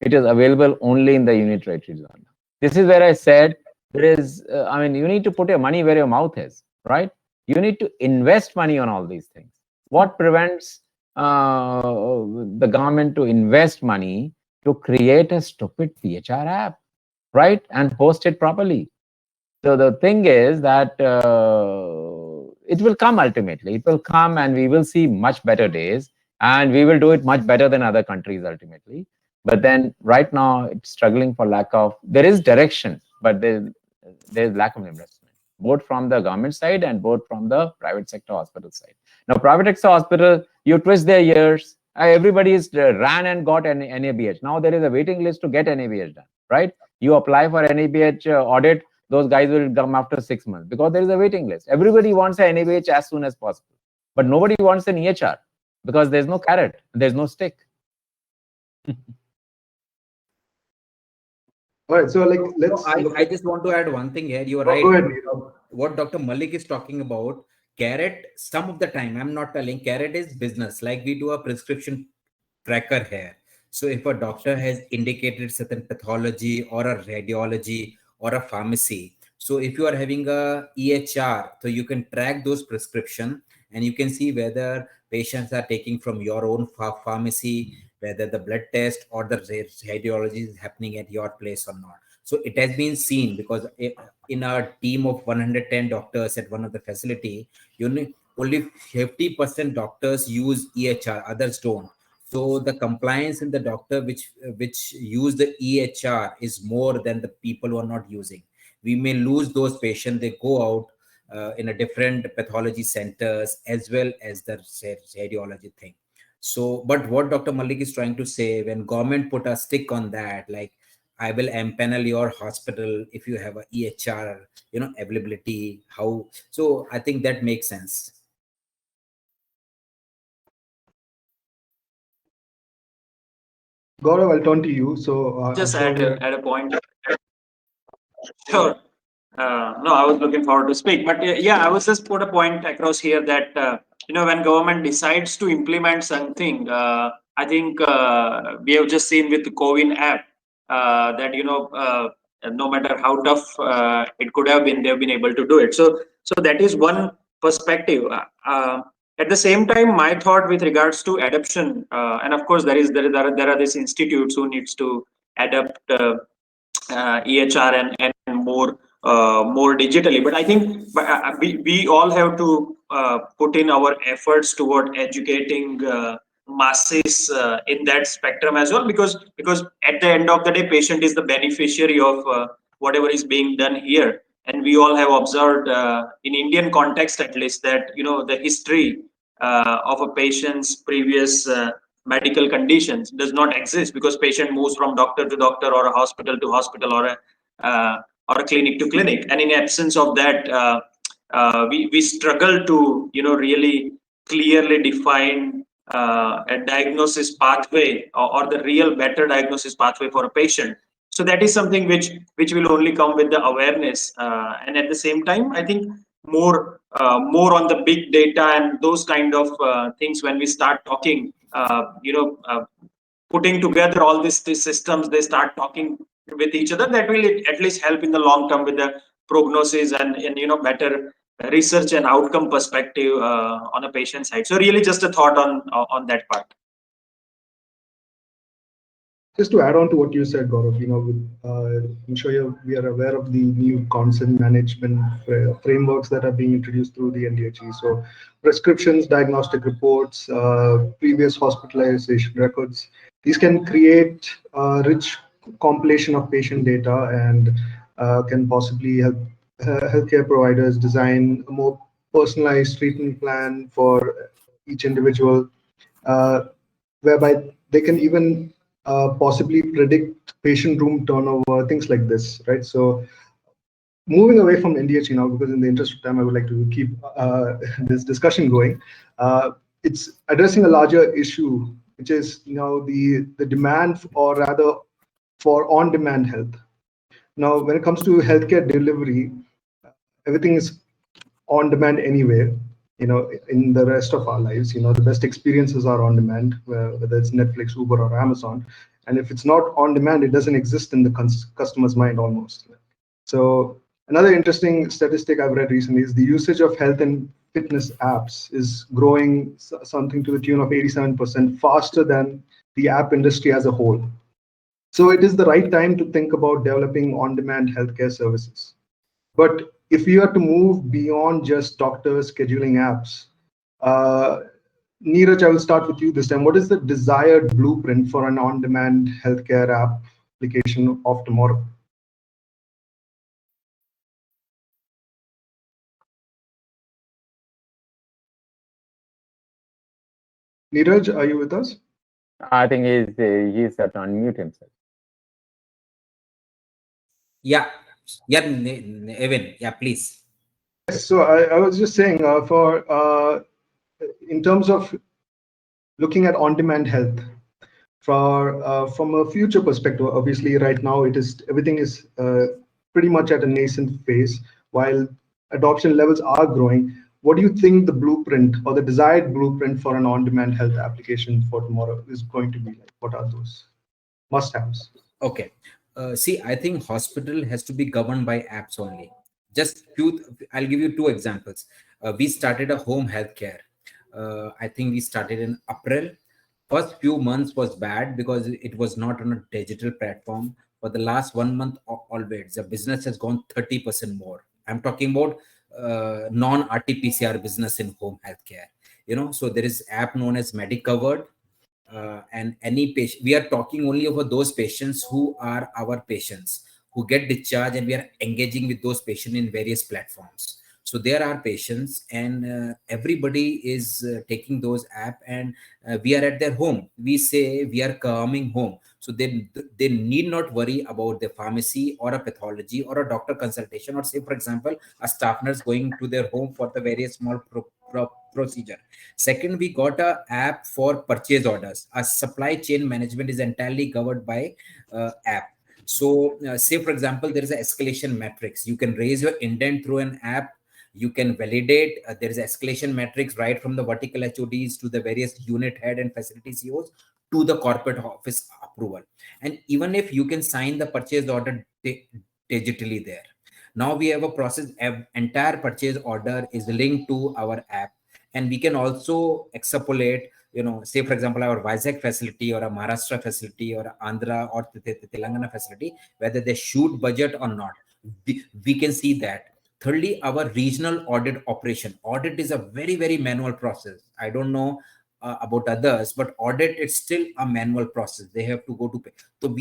It is available only in the union territories right now. This is where I said, there is, you need to put your money where your mouth is, right? You need to invest money on all these things. What prevents the government to invest money to create a stupid PHR app, right? And host it properly. So the thing is that it will come ultimately. It will come and we will see much better days, and we will do it much better than other countries ultimately. But then right now it's struggling for lack of, there is direction, but there's lack of investment, both from the government side and both from the private sector hospital side. Now, private sector hospital, you twist their ears. Everybody is ran and got an NABH. Now there is a waiting list to get NABH done, right? You apply for NABH audit, those guys will come after 6 months because there is a waiting list. Everybody wants an NABH as soon as possible, but nobody wants an EHR because there's no carrot, there's no stick. All right, so let's. I just want to add one thing here. You are right. Go ahead. What Dr. Mullick is talking about, carrot, some of the time, I'm not telling, carrot is business. Like we do a prescription tracker here. So if a doctor has indicated certain pathology or a radiology or a pharmacy, so if you are having a EHR, so you can track those prescription and you can see whether patients are taking from your own pharmacy, whether the blood test or the radiology is happening at your place or not. So it has been seen, because in a team of 110 doctors at one of the facility, only 50% doctors use EHR, others don't. So the compliance in the doctor which use the EHR is more than the people who are not using. We may lose those patients. They go out in a different pathology centers as well as the radiology thing. So, but what Dr. Mullick is trying to say, when government put a stick on that, like I will empanel your hospital if you have a EHR, availability, how, so I think that makes sense. Gaurav, I'll turn to you. So just add a point. Sure. No, I was looking forward to speak, but yeah, I was just put a point across here that when government decides to implement something, I think we have just seen with the COVID app that no matter how tough it could have been, they've been able to do it. So that is one perspective. At the same time, my thought with regards to adoption, and of course there are these institutes who needs to adapt EHR and more digitally. But I think we all have to put in our efforts toward educating masses in that spectrum as well, because at the end of the day, patient is the beneficiary of whatever is being done here. And we all have observed in Indian context at least that the history of a patient's previous medical conditions does not exist, because patient moves from doctor to doctor or a hospital to hospital or a clinic to clinic, and in absence of that we struggle to really clearly define a diagnosis pathway, or the real better diagnosis pathway for a patient. So that is something which will only come with the awareness, and at the same time, I think more on the big data and those kind of things. When we start talking, putting together all these systems, they start talking with each other. That will at least help in the long term with the prognosis and better research and outcome perspective on a patient side. So really, just a thought on that part. Just to add on to what you said, Gaurav, I'm sure we are aware of the new consent management frameworks that are being introduced through the NDHE. So prescriptions, diagnostic reports, previous hospitalization records, these can create a rich compilation of patient data and can possibly help healthcare providers design a more personalized treatment plan for each individual, whereby they can even possibly predict patient room turnover, things like this, right? So moving away from NDHE now, because in the interest of time, I would like to keep this discussion going. It's addressing a larger issue, which is the demand, or rather for on-demand health. Now, when it comes to healthcare delivery, everything is on demand anyway. In the rest of our lives, the best experiences are on demand, whether it's Netflix, Uber, or Amazon. And if it's not on demand, it doesn't exist in the customer's mind almost. So another interesting statistic I've read recently is the usage of health and fitness apps is growing something to the tune of 87% faster than the app industry as a whole. So it is the right time to think about developing on-demand healthcare services. But if we are to move beyond just doctors scheduling apps, Neeraj, I will start with you this time. What is the desired blueprint for an on-demand healthcare application of tomorrow? Neeraj, are you with us? I think he's set to unmute himself. Yeah, Evan, yeah, please. So I was just saying, in terms of looking at on-demand health, from a future perspective, obviously right now everything is pretty much at a nascent phase, while adoption levels are growing. What do you think the blueprint or the desired blueprint for an on-demand health application for tomorrow is going to be like? What are those must-haves? Okay. See, I think hospital has to be governed by apps only. I'll give you two examples. We started a home healthcare. I think we started in April. First few months was bad because it was not on a digital platform. For the last 1 month always, the business has gone 30% more. I'm talking about non-RT-PCR business in home healthcare. So there is app known as Medicover. And any patient, we are talking only over those patients who are our patients, who get discharged, and we are engaging with those patients in various platforms. So there are patients, and everybody is taking those app, and we are at their home. We say we are coming home. So they need not worry about the pharmacy or a pathology or a doctor consultation, or say, for example, a staff nurse going to their home for the very small procedure. Second, we got a app for purchase orders. Our supply chain management is entirely covered by app. So say, for example, there is an escalation matrix. You can raise your intent through an app. You can validate. There is an escalation matrix right from the vertical HODs to the various unit head and facility CEOs to the corporate office approval. And even if you can sign the purchase order digitally there. Now we have a process, entire purchase order is linked to our app. And we can also extrapolate, say for example, our Vizag facility or a Maharashtra facility or a Andhra or Telangana facility, whether they shoot budget or not. We can see that. Thirdly, our regional audit operation. Audit is a very, very manual process. I don't know about others, but audit is still a manual process. They have to go to pay. So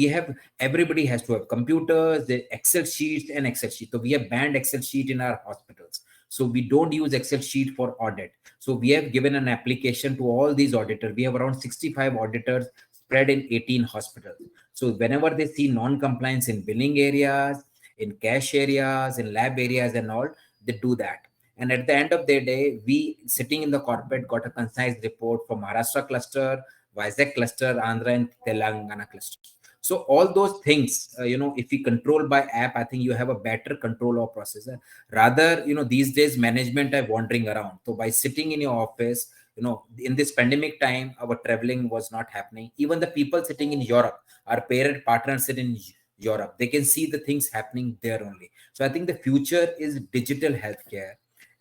everybody has to have computers, the Excel sheets and Excel sheet. So we have banned Excel sheet in our hospitals. So we don't use Excel sheet for audit. So we have given an application to all these auditors. We have around 65 auditors spread in 18 hospitals. So whenever they see non-compliance in billing areas, in cash areas, in lab areas and all, they do that. And at the end of the day, we sitting in the corporate got a concise report for Maharashtra cluster, Vizag cluster, Andhra and Telangana cluster. So all those things, if we control by app, I think you have a better control of processor. Rather, these days management are wandering around. So by sitting in your office, in this pandemic time, our traveling was not happening. Even the people sitting in Europe, our parent partners sit in Europe, they can see the things happening there only. So I think the future is digital healthcare.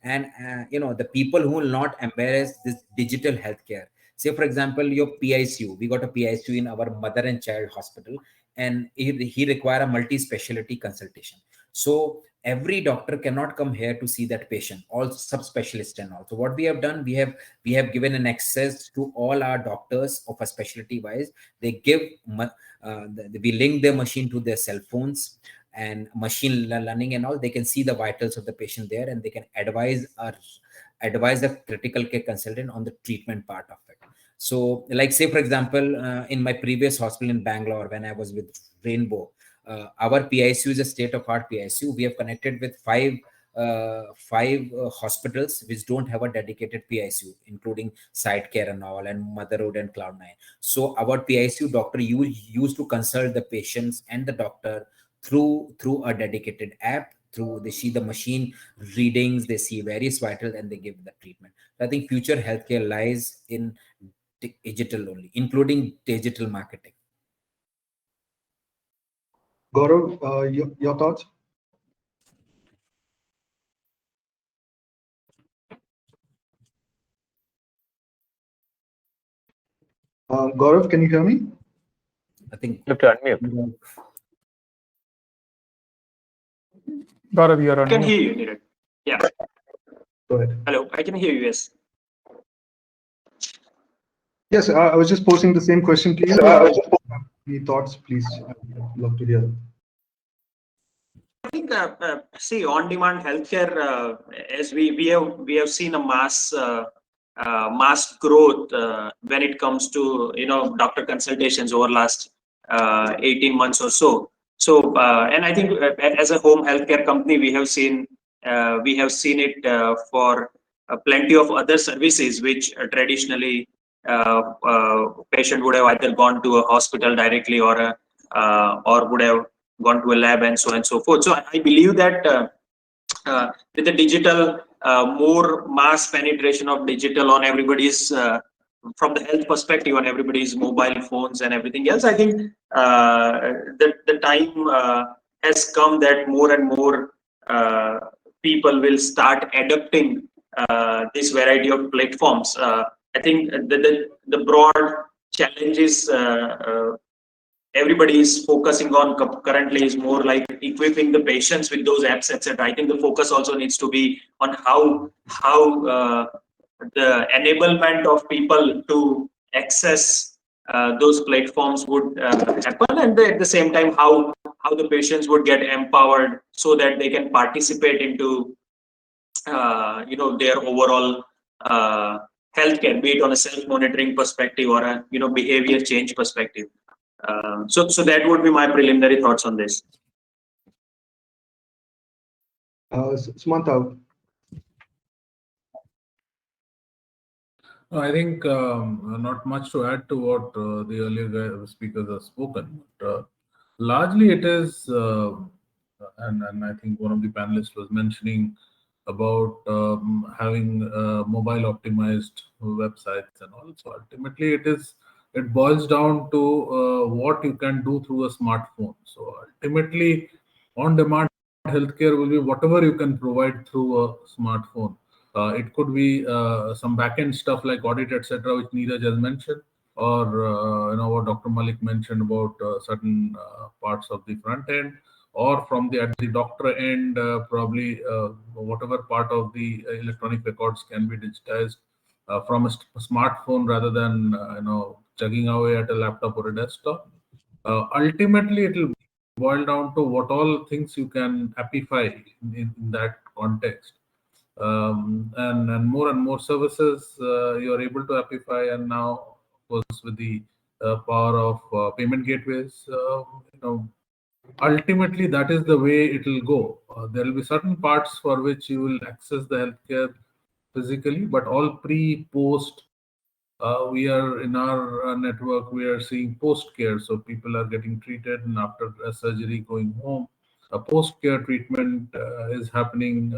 And the people who will not embrace this digital healthcare, say for example, your PICU, we got a PICU in our mother and child hospital, and he require a multi-specialty consultation. So every doctor cannot come here to see that patient, all subspecialists and all. So what we have done, we have given an access to all our doctors of a specialty wise. They give we link their machine to their cell phones and machine learning and all. They can see the vitals of the patient there, and they can advise a critical care consultant on the treatment part of it. So like say for example, in my previous hospital in Bangalore, when I was with Rainbow, our PICU is a state-of-art PICU. We have connected with five hospitals which don't have a dedicated PICU, including Site Care and all, and Motherhood and Cloud9. So our PICU doctor used to consult the patients and the doctor through a dedicated app. They see the machine readings, they see various vitals, and they give the treatment. I think future healthcare lies in digital only, including digital marketing. Gaurav, your thoughts? Gaurav, can you hear me? I think You have to unmute. Gaurav, you're on I can mute. hear you, Neeraj. Yeah. Go ahead. Hello, I can hear you, yes. Yes, I was just posing the same question to you. Any thoughts, please? I'd love to hear them. I think, see, on-demand healthcare, as we have seen a mass growth when it comes to doctor consultations over last 18 months or so. So, and I think as a home healthcare company, we have seen it for plenty of other services which traditionally patient would have either gone to a hospital directly or would have gone to a lab and so on and so forth. So I believe that with the digital, more mass penetration of digital on everybody's, from the health perspective, on everybody's mobile phones and everything else, I think the time has come that more and more people will start adopting this variety of platforms. I think the broad challenges everybody is focusing on currently is more like equipping the patients with those apps, etc. I think the focus also needs to be on how the enablement of people to access those platforms would happen, and at the same time how the patients would get empowered so that they can participate into their overall healthcare, be it on a self-monitoring perspective or a behavior change perspective. So that would be my preliminary thoughts on this. Sumanta. I think not much to add to what the earlier speakers have spoken. But, largely, it is, and I think one of the panelists was mentioning about having mobile optimized websites and all. So ultimately, it boils down to what you can do through a smartphone. So ultimately, on-demand healthcare will be whatever you can provide through a smartphone. It could be some back-end stuff like audit, etc., which Neeraj has mentioned, or what Dr. Mullick mentioned about certain parts of the front end, or from at the doctor end, probably whatever part of the electronic records can be digitized from a smartphone rather than chugging away at a laptop or a desktop. Ultimately, it will boil down to what all things you can appify in that context. And more services you are able to appify, and now of course with the power of payment gateways, ultimately that is the way it will go. There will be certain parts for which you will access the healthcare physically, but all post we are in our network, we are seeing post care, so people are getting treated and after a surgery going home. A post-care treatment is happening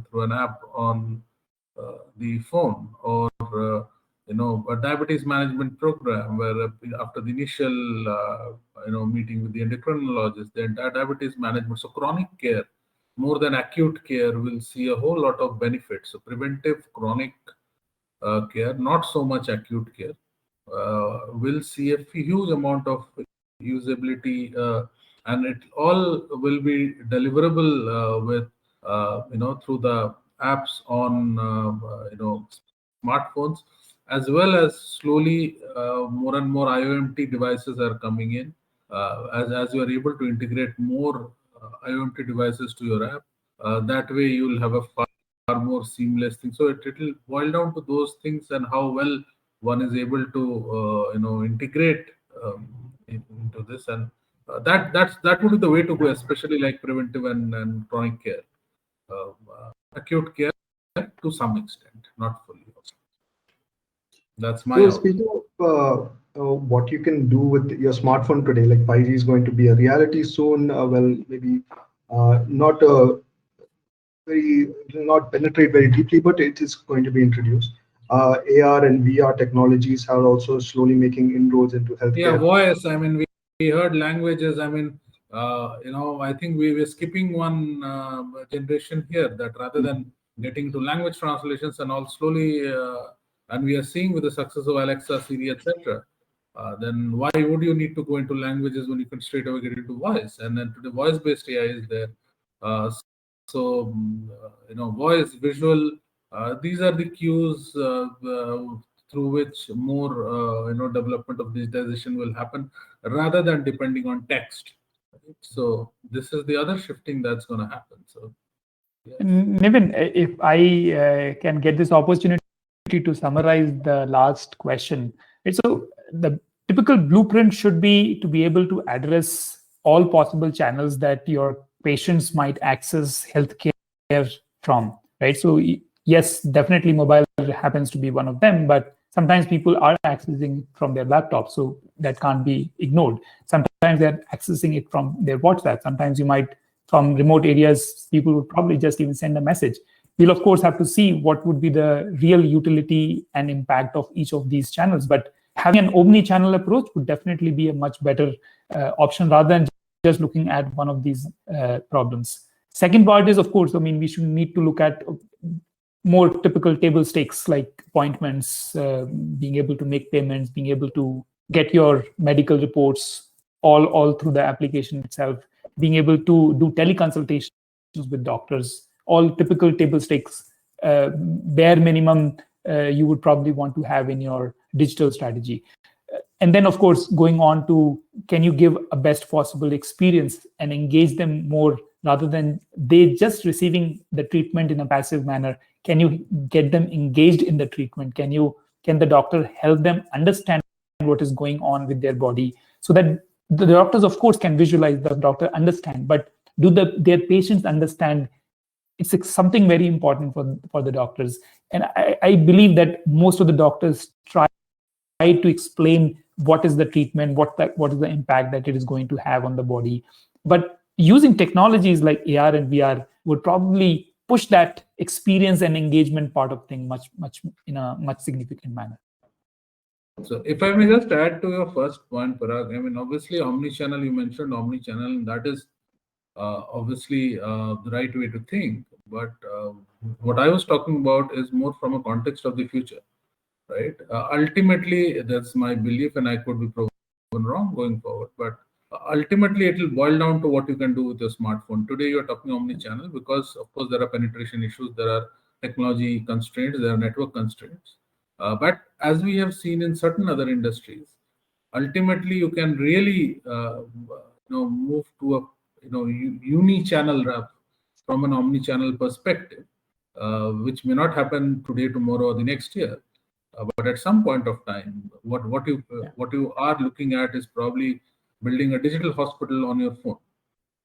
through an app on the phone, or a diabetes management program where after the initial meeting with the endocrinologist, the entire diabetes management, so chronic care more than acute care, will see a whole lot of benefits. So preventive chronic care, not so much acute care, will see a huge amount of usability, and it all will be deliverable with through the apps on smartphones, as well as slowly more and more IoT devices are coming in. As you are able to integrate more IoT devices to your app, that way you will have a far more seamless thing. So it will boil down to those things and how well one is able to integrate into this, and that would be the way to go, especially like preventive and chronic care. Acute care to some extent, not fully. That's my So speaking of what you can do with your smartphone today, like 5G is going to be a reality soon. Well, maybe not not penetrate very deeply, but it is going to be introduced. AR and VR technologies are also slowly making inroads into healthcare. Yeah, voice. I mean, we heard languages. I mean, I think we were skipping one generation here, that rather than getting to language translations and all, slowly, and we are seeing with the success of Alexa, Siri, etc. Then why would you need to go into languages when you can straight away get into voice? And then today, voice-based AI is there. So voice, visual, these are the cues through which more development of digitization will happen, rather than depending on text. Right? So this is the other shifting that's going to happen. So yes. Niven, if I can get this opportunity to summarize the last question. Right? So the typical blueprint should be to be able to address all possible channels that your patients might access healthcare from, right? So yes, definitely mobile happens to be one of them, but sometimes people are accessing from their laptop, so that can't be ignored. Sometimes they're accessing it from their WhatsApp. Sometimes you might, from remote areas, people would probably just even send a message. We'll of course have to see what would be the real utility and impact of each of these channels, but having an omni-channel approach would definitely be a much better option rather than just looking at one of these problems. Second part is, of course, I mean, we should need to look at more typical table stakes like appointments, being able to make payments, being able to get your medical reports all through the application itself, being able to do teleconsultations with doctors, all typical table stakes, bare minimum you would probably want to have in your digital strategy. And then, of course, going on to, can you give a best possible experience and engage them more rather than they just receiving the treatment in a passive manner? Can you get them engaged in the treatment? Can the doctor help them understand what is going on with their body, so that the doctors, of course, can visualize, the doctor understand, but do their patients understand? It's something very important for the doctors. And I believe that most of the doctors try to explain what is the treatment, what is the impact that it is going to have on the body. But using technologies like AR and VR would probably push that experience and engagement part of thing much in a much significant manner. So if I may just add to your first point, Parag, I mean, obviously omni-channel, you mentioned omni-channel, and that is obviously the right way to think. But what I was talking about is more from a context of the future, right? Ultimately, that's my belief, and I could be proven wrong going forward. But ultimately, it will boil down to what you can do with your smartphone. Today, you're talking omni-channel because, of course, there are penetration issues, there are technology constraints, there are network constraints. But as we have seen in certain other industries, ultimately you can really move to a uni-channel from an omni-channel perspective, which may not happen today, tomorrow, or the next year. But at some point of time, what you are looking at is probably building a digital hospital on your phone,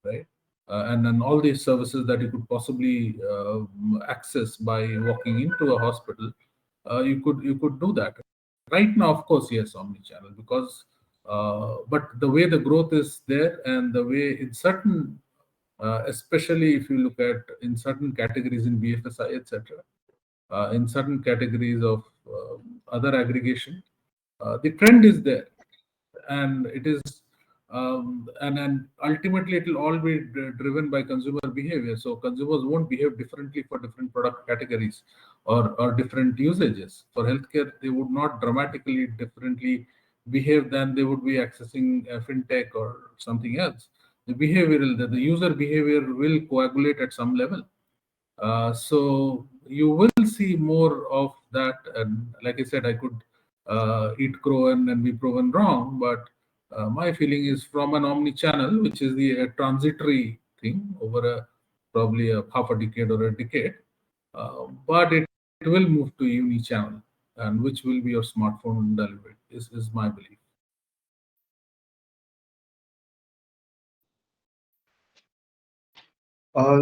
right? And then all these services that you could possibly access by walking into a hospital, you could do that. Right now, of course, yes, omni-channel, because but the way the growth is there, and the way in certain, especially if you look at in certain categories in BFSI, etc., in certain categories of other aggregation, the trend is there, and it is and ultimately it will all be driven by consumer behavior. So consumers won't behave differently for different product categories or different usages. For healthcare, they would not dramatically differently behave than they would be accessing a fintech or something else. The user behavior will coagulate at some level. So you will see more of that. And like I said, I could eat crow and be proven wrong, but my feeling is from an omni-channel, which is the transitory thing over probably a half a decade or a decade, but it will move to uni-channel, and which will be your smartphone delivered, is my belief.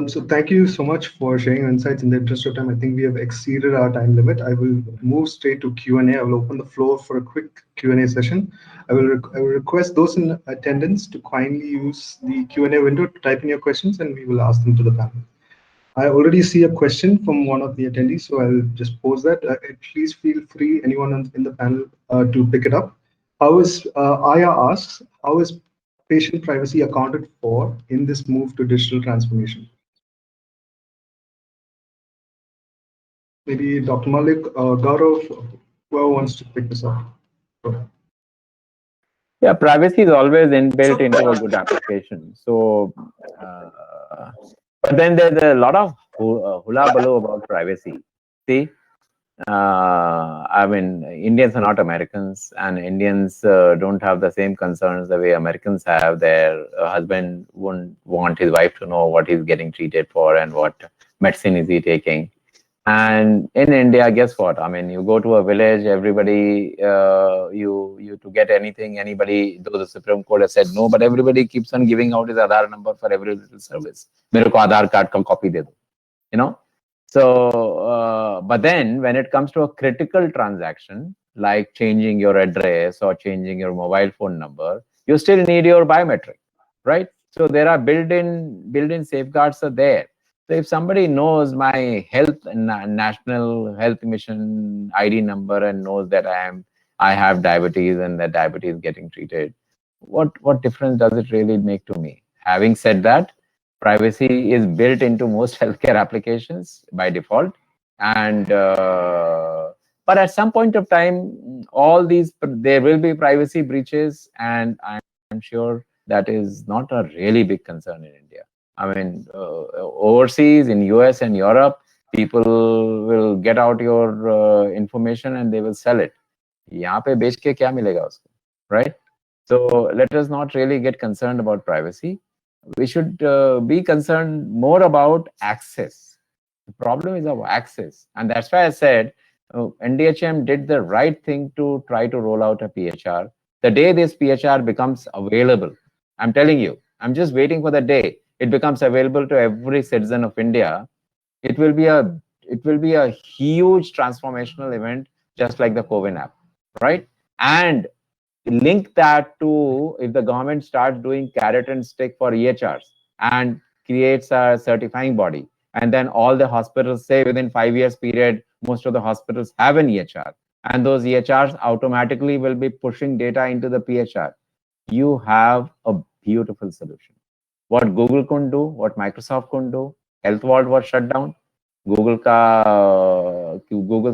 So thank you so much for sharing your insights. In the interest of time, I think we have exceeded our time limit. I will move straight to Q&A. I will open the floor for a quick Q&A session. I will request those in attendance to kindly use the Q&A window to type in your questions, and we will ask them to the panel. I already see a question from one of the attendees, so I'll just pose that. Please feel free, anyone in the panel, to pick it up. Aya asks, how is patient privacy accounted for in this move to digital transformation? Maybe Dr. Mullick, Gaurav, whoever wants to pick this up. Yeah, privacy is always inbuilt into a good application. So, but then there's a lot of hula baloo about privacy. See, I mean, Indians are not Americans, and Indians don't have the same concerns the way Americans have. Their husband wouldn't want his wife to know what he's getting treated for and what medicine is he taking. And in India, guess what? I mean, you go to a village, everybody, you to get anything, anybody, though the Supreme Court has said no, but everybody keeps on giving out his Aadhaar number for every little service. Mere ko Aadhaar card ka copy de do, you know? So, but then when it comes to a critical transaction, like changing your address or changing your mobile phone number, you still need your biometric, right? So there are built-in safeguards are there. So if somebody knows my national health mission ID number and knows that I have diabetes and that diabetes is getting treated, what difference does it really make to me? Having said that, privacy is built into most healthcare applications by default, and but at some point of time, there will be privacy breaches, and I'm sure that is not a really big concern in India. I mean, overseas in US and Europe, people will get out your information and they will sell it. यहाँ पे बेच के क्या मिलेगा उसको, right? So let us not really get concerned about privacy. We should be concerned more about access. The problem is of access, and that's why I said NDHM did the right thing to try to roll out a PHR. The day this PHR becomes available, I'm telling you, I'm just waiting for the day it becomes available to every citizen of India. It will be a huge transformational event, just like the COVID app, right? And link that to if the government starts doing carrot and stick for EHRs and creates a certifying body, and then all the hospitals say within 5 years period, most of the hospitals have an EHR, and those EHRs automatically will be pushing data into the PHR. You have a beautiful solution. what Google couldn't do, what Microsoft couldn't do. Health Vault was shut down. Google's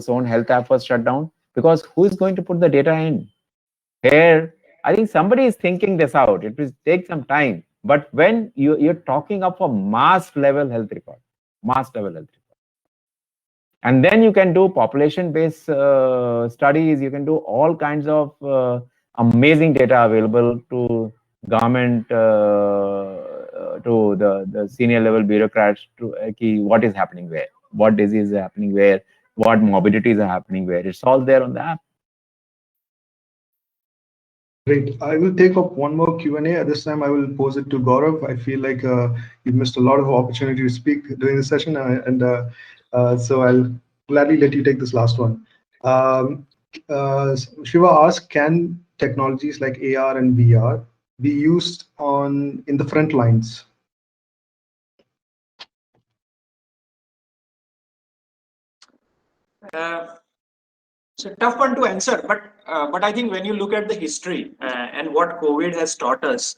own health app was shut down because who is going to put the data in? Here, I think somebody is thinking this out. It will take some time. But when you're talking of a mass level health record, and then you can do population-based studies. You can do all kinds of amazing data available to government, to the senior level bureaucrats, to what is happening where, what disease is happening where, what morbidities are happening where. It's all there on the app. Great. I will take up one more Q&A. This time I will pose it to Gaurav. I feel like you've missed a lot of opportunity to speak during the session, so I'll gladly let you take this last one. Shiva asked, can technologies like AR and VR be used in the front lines? It's a tough one to answer, but I think when you look at the history and what COVID has taught us,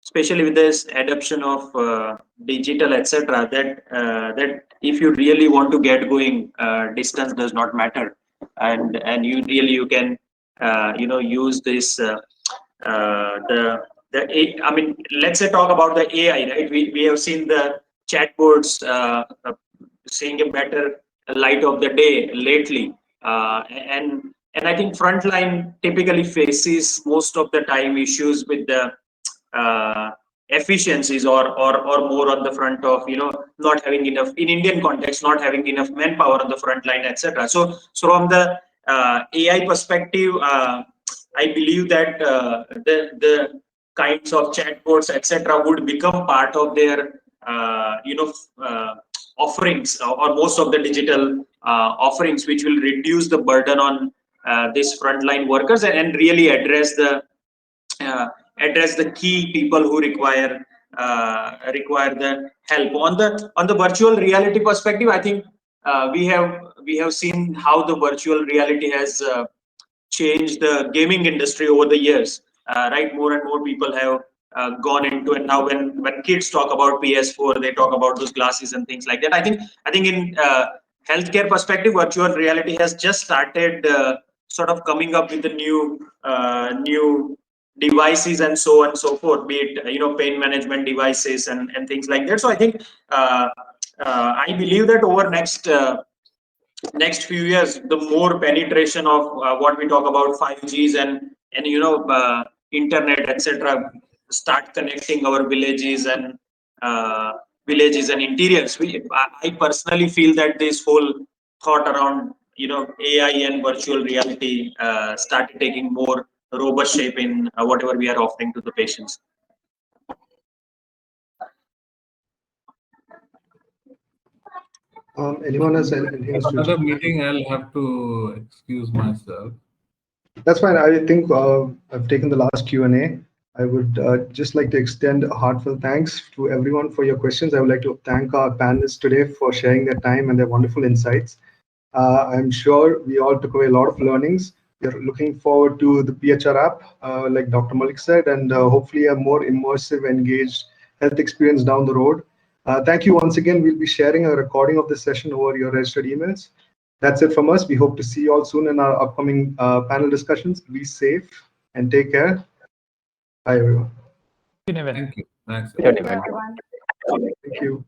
especially with this adoption of digital, etc., that if you really want to get going, distance does not matter, and you can use this I mean, let's say talk about the AI, right? We have seen the chatbots seeing a better light of the day lately, and I think frontline typically faces most of the time issues with the efficiencies or more on the front of not having enough, in Indian context, not having enough manpower on the front line, etc. So from the AI perspective, I believe that the kinds of chatbots, etc., would become part of their offerings, or most of the digital offerings, which will reduce the burden on these frontline workers and really address the key people who require the help. On the virtual reality perspective, I think we have seen how the virtual reality has changed the gaming industry over the years. Right, more and more people have gone into it now. When kids talk about PS4, they talk about those glasses and things like that. I think in healthcare perspective, virtual reality has just started sort of coming up with the new devices and so on and so forth, be it pain management devices and things like that. So I think I believe that over next few years, the more penetration of what we talk about 5Gs and internet, etc., start connecting our villages and interiors. I personally feel that this whole thought around AI and virtual reality started taking more robust shape in whatever we are offering to the patients. Anyone has anything else to Another meeting, I'll have to excuse myself. That's fine. I think I've taken the last Q&A. I would just like to extend a heartfelt thanks to everyone for your questions. I would like to thank our panelists today for sharing their time and their wonderful insights. I'm sure we all took away a lot of learnings. We're looking forward to the PHR app, like Dr. Mullick said, and hopefully a more immersive, engaged health experience down the road. Thank you once again. We'll be sharing a recording of this session over your registered emails. That's it from us. We hope to see you all soon in our upcoming panel discussions. Be safe and take care. Bye, everyone. Thank you. Thanks. Thank you, everyone. Thank you.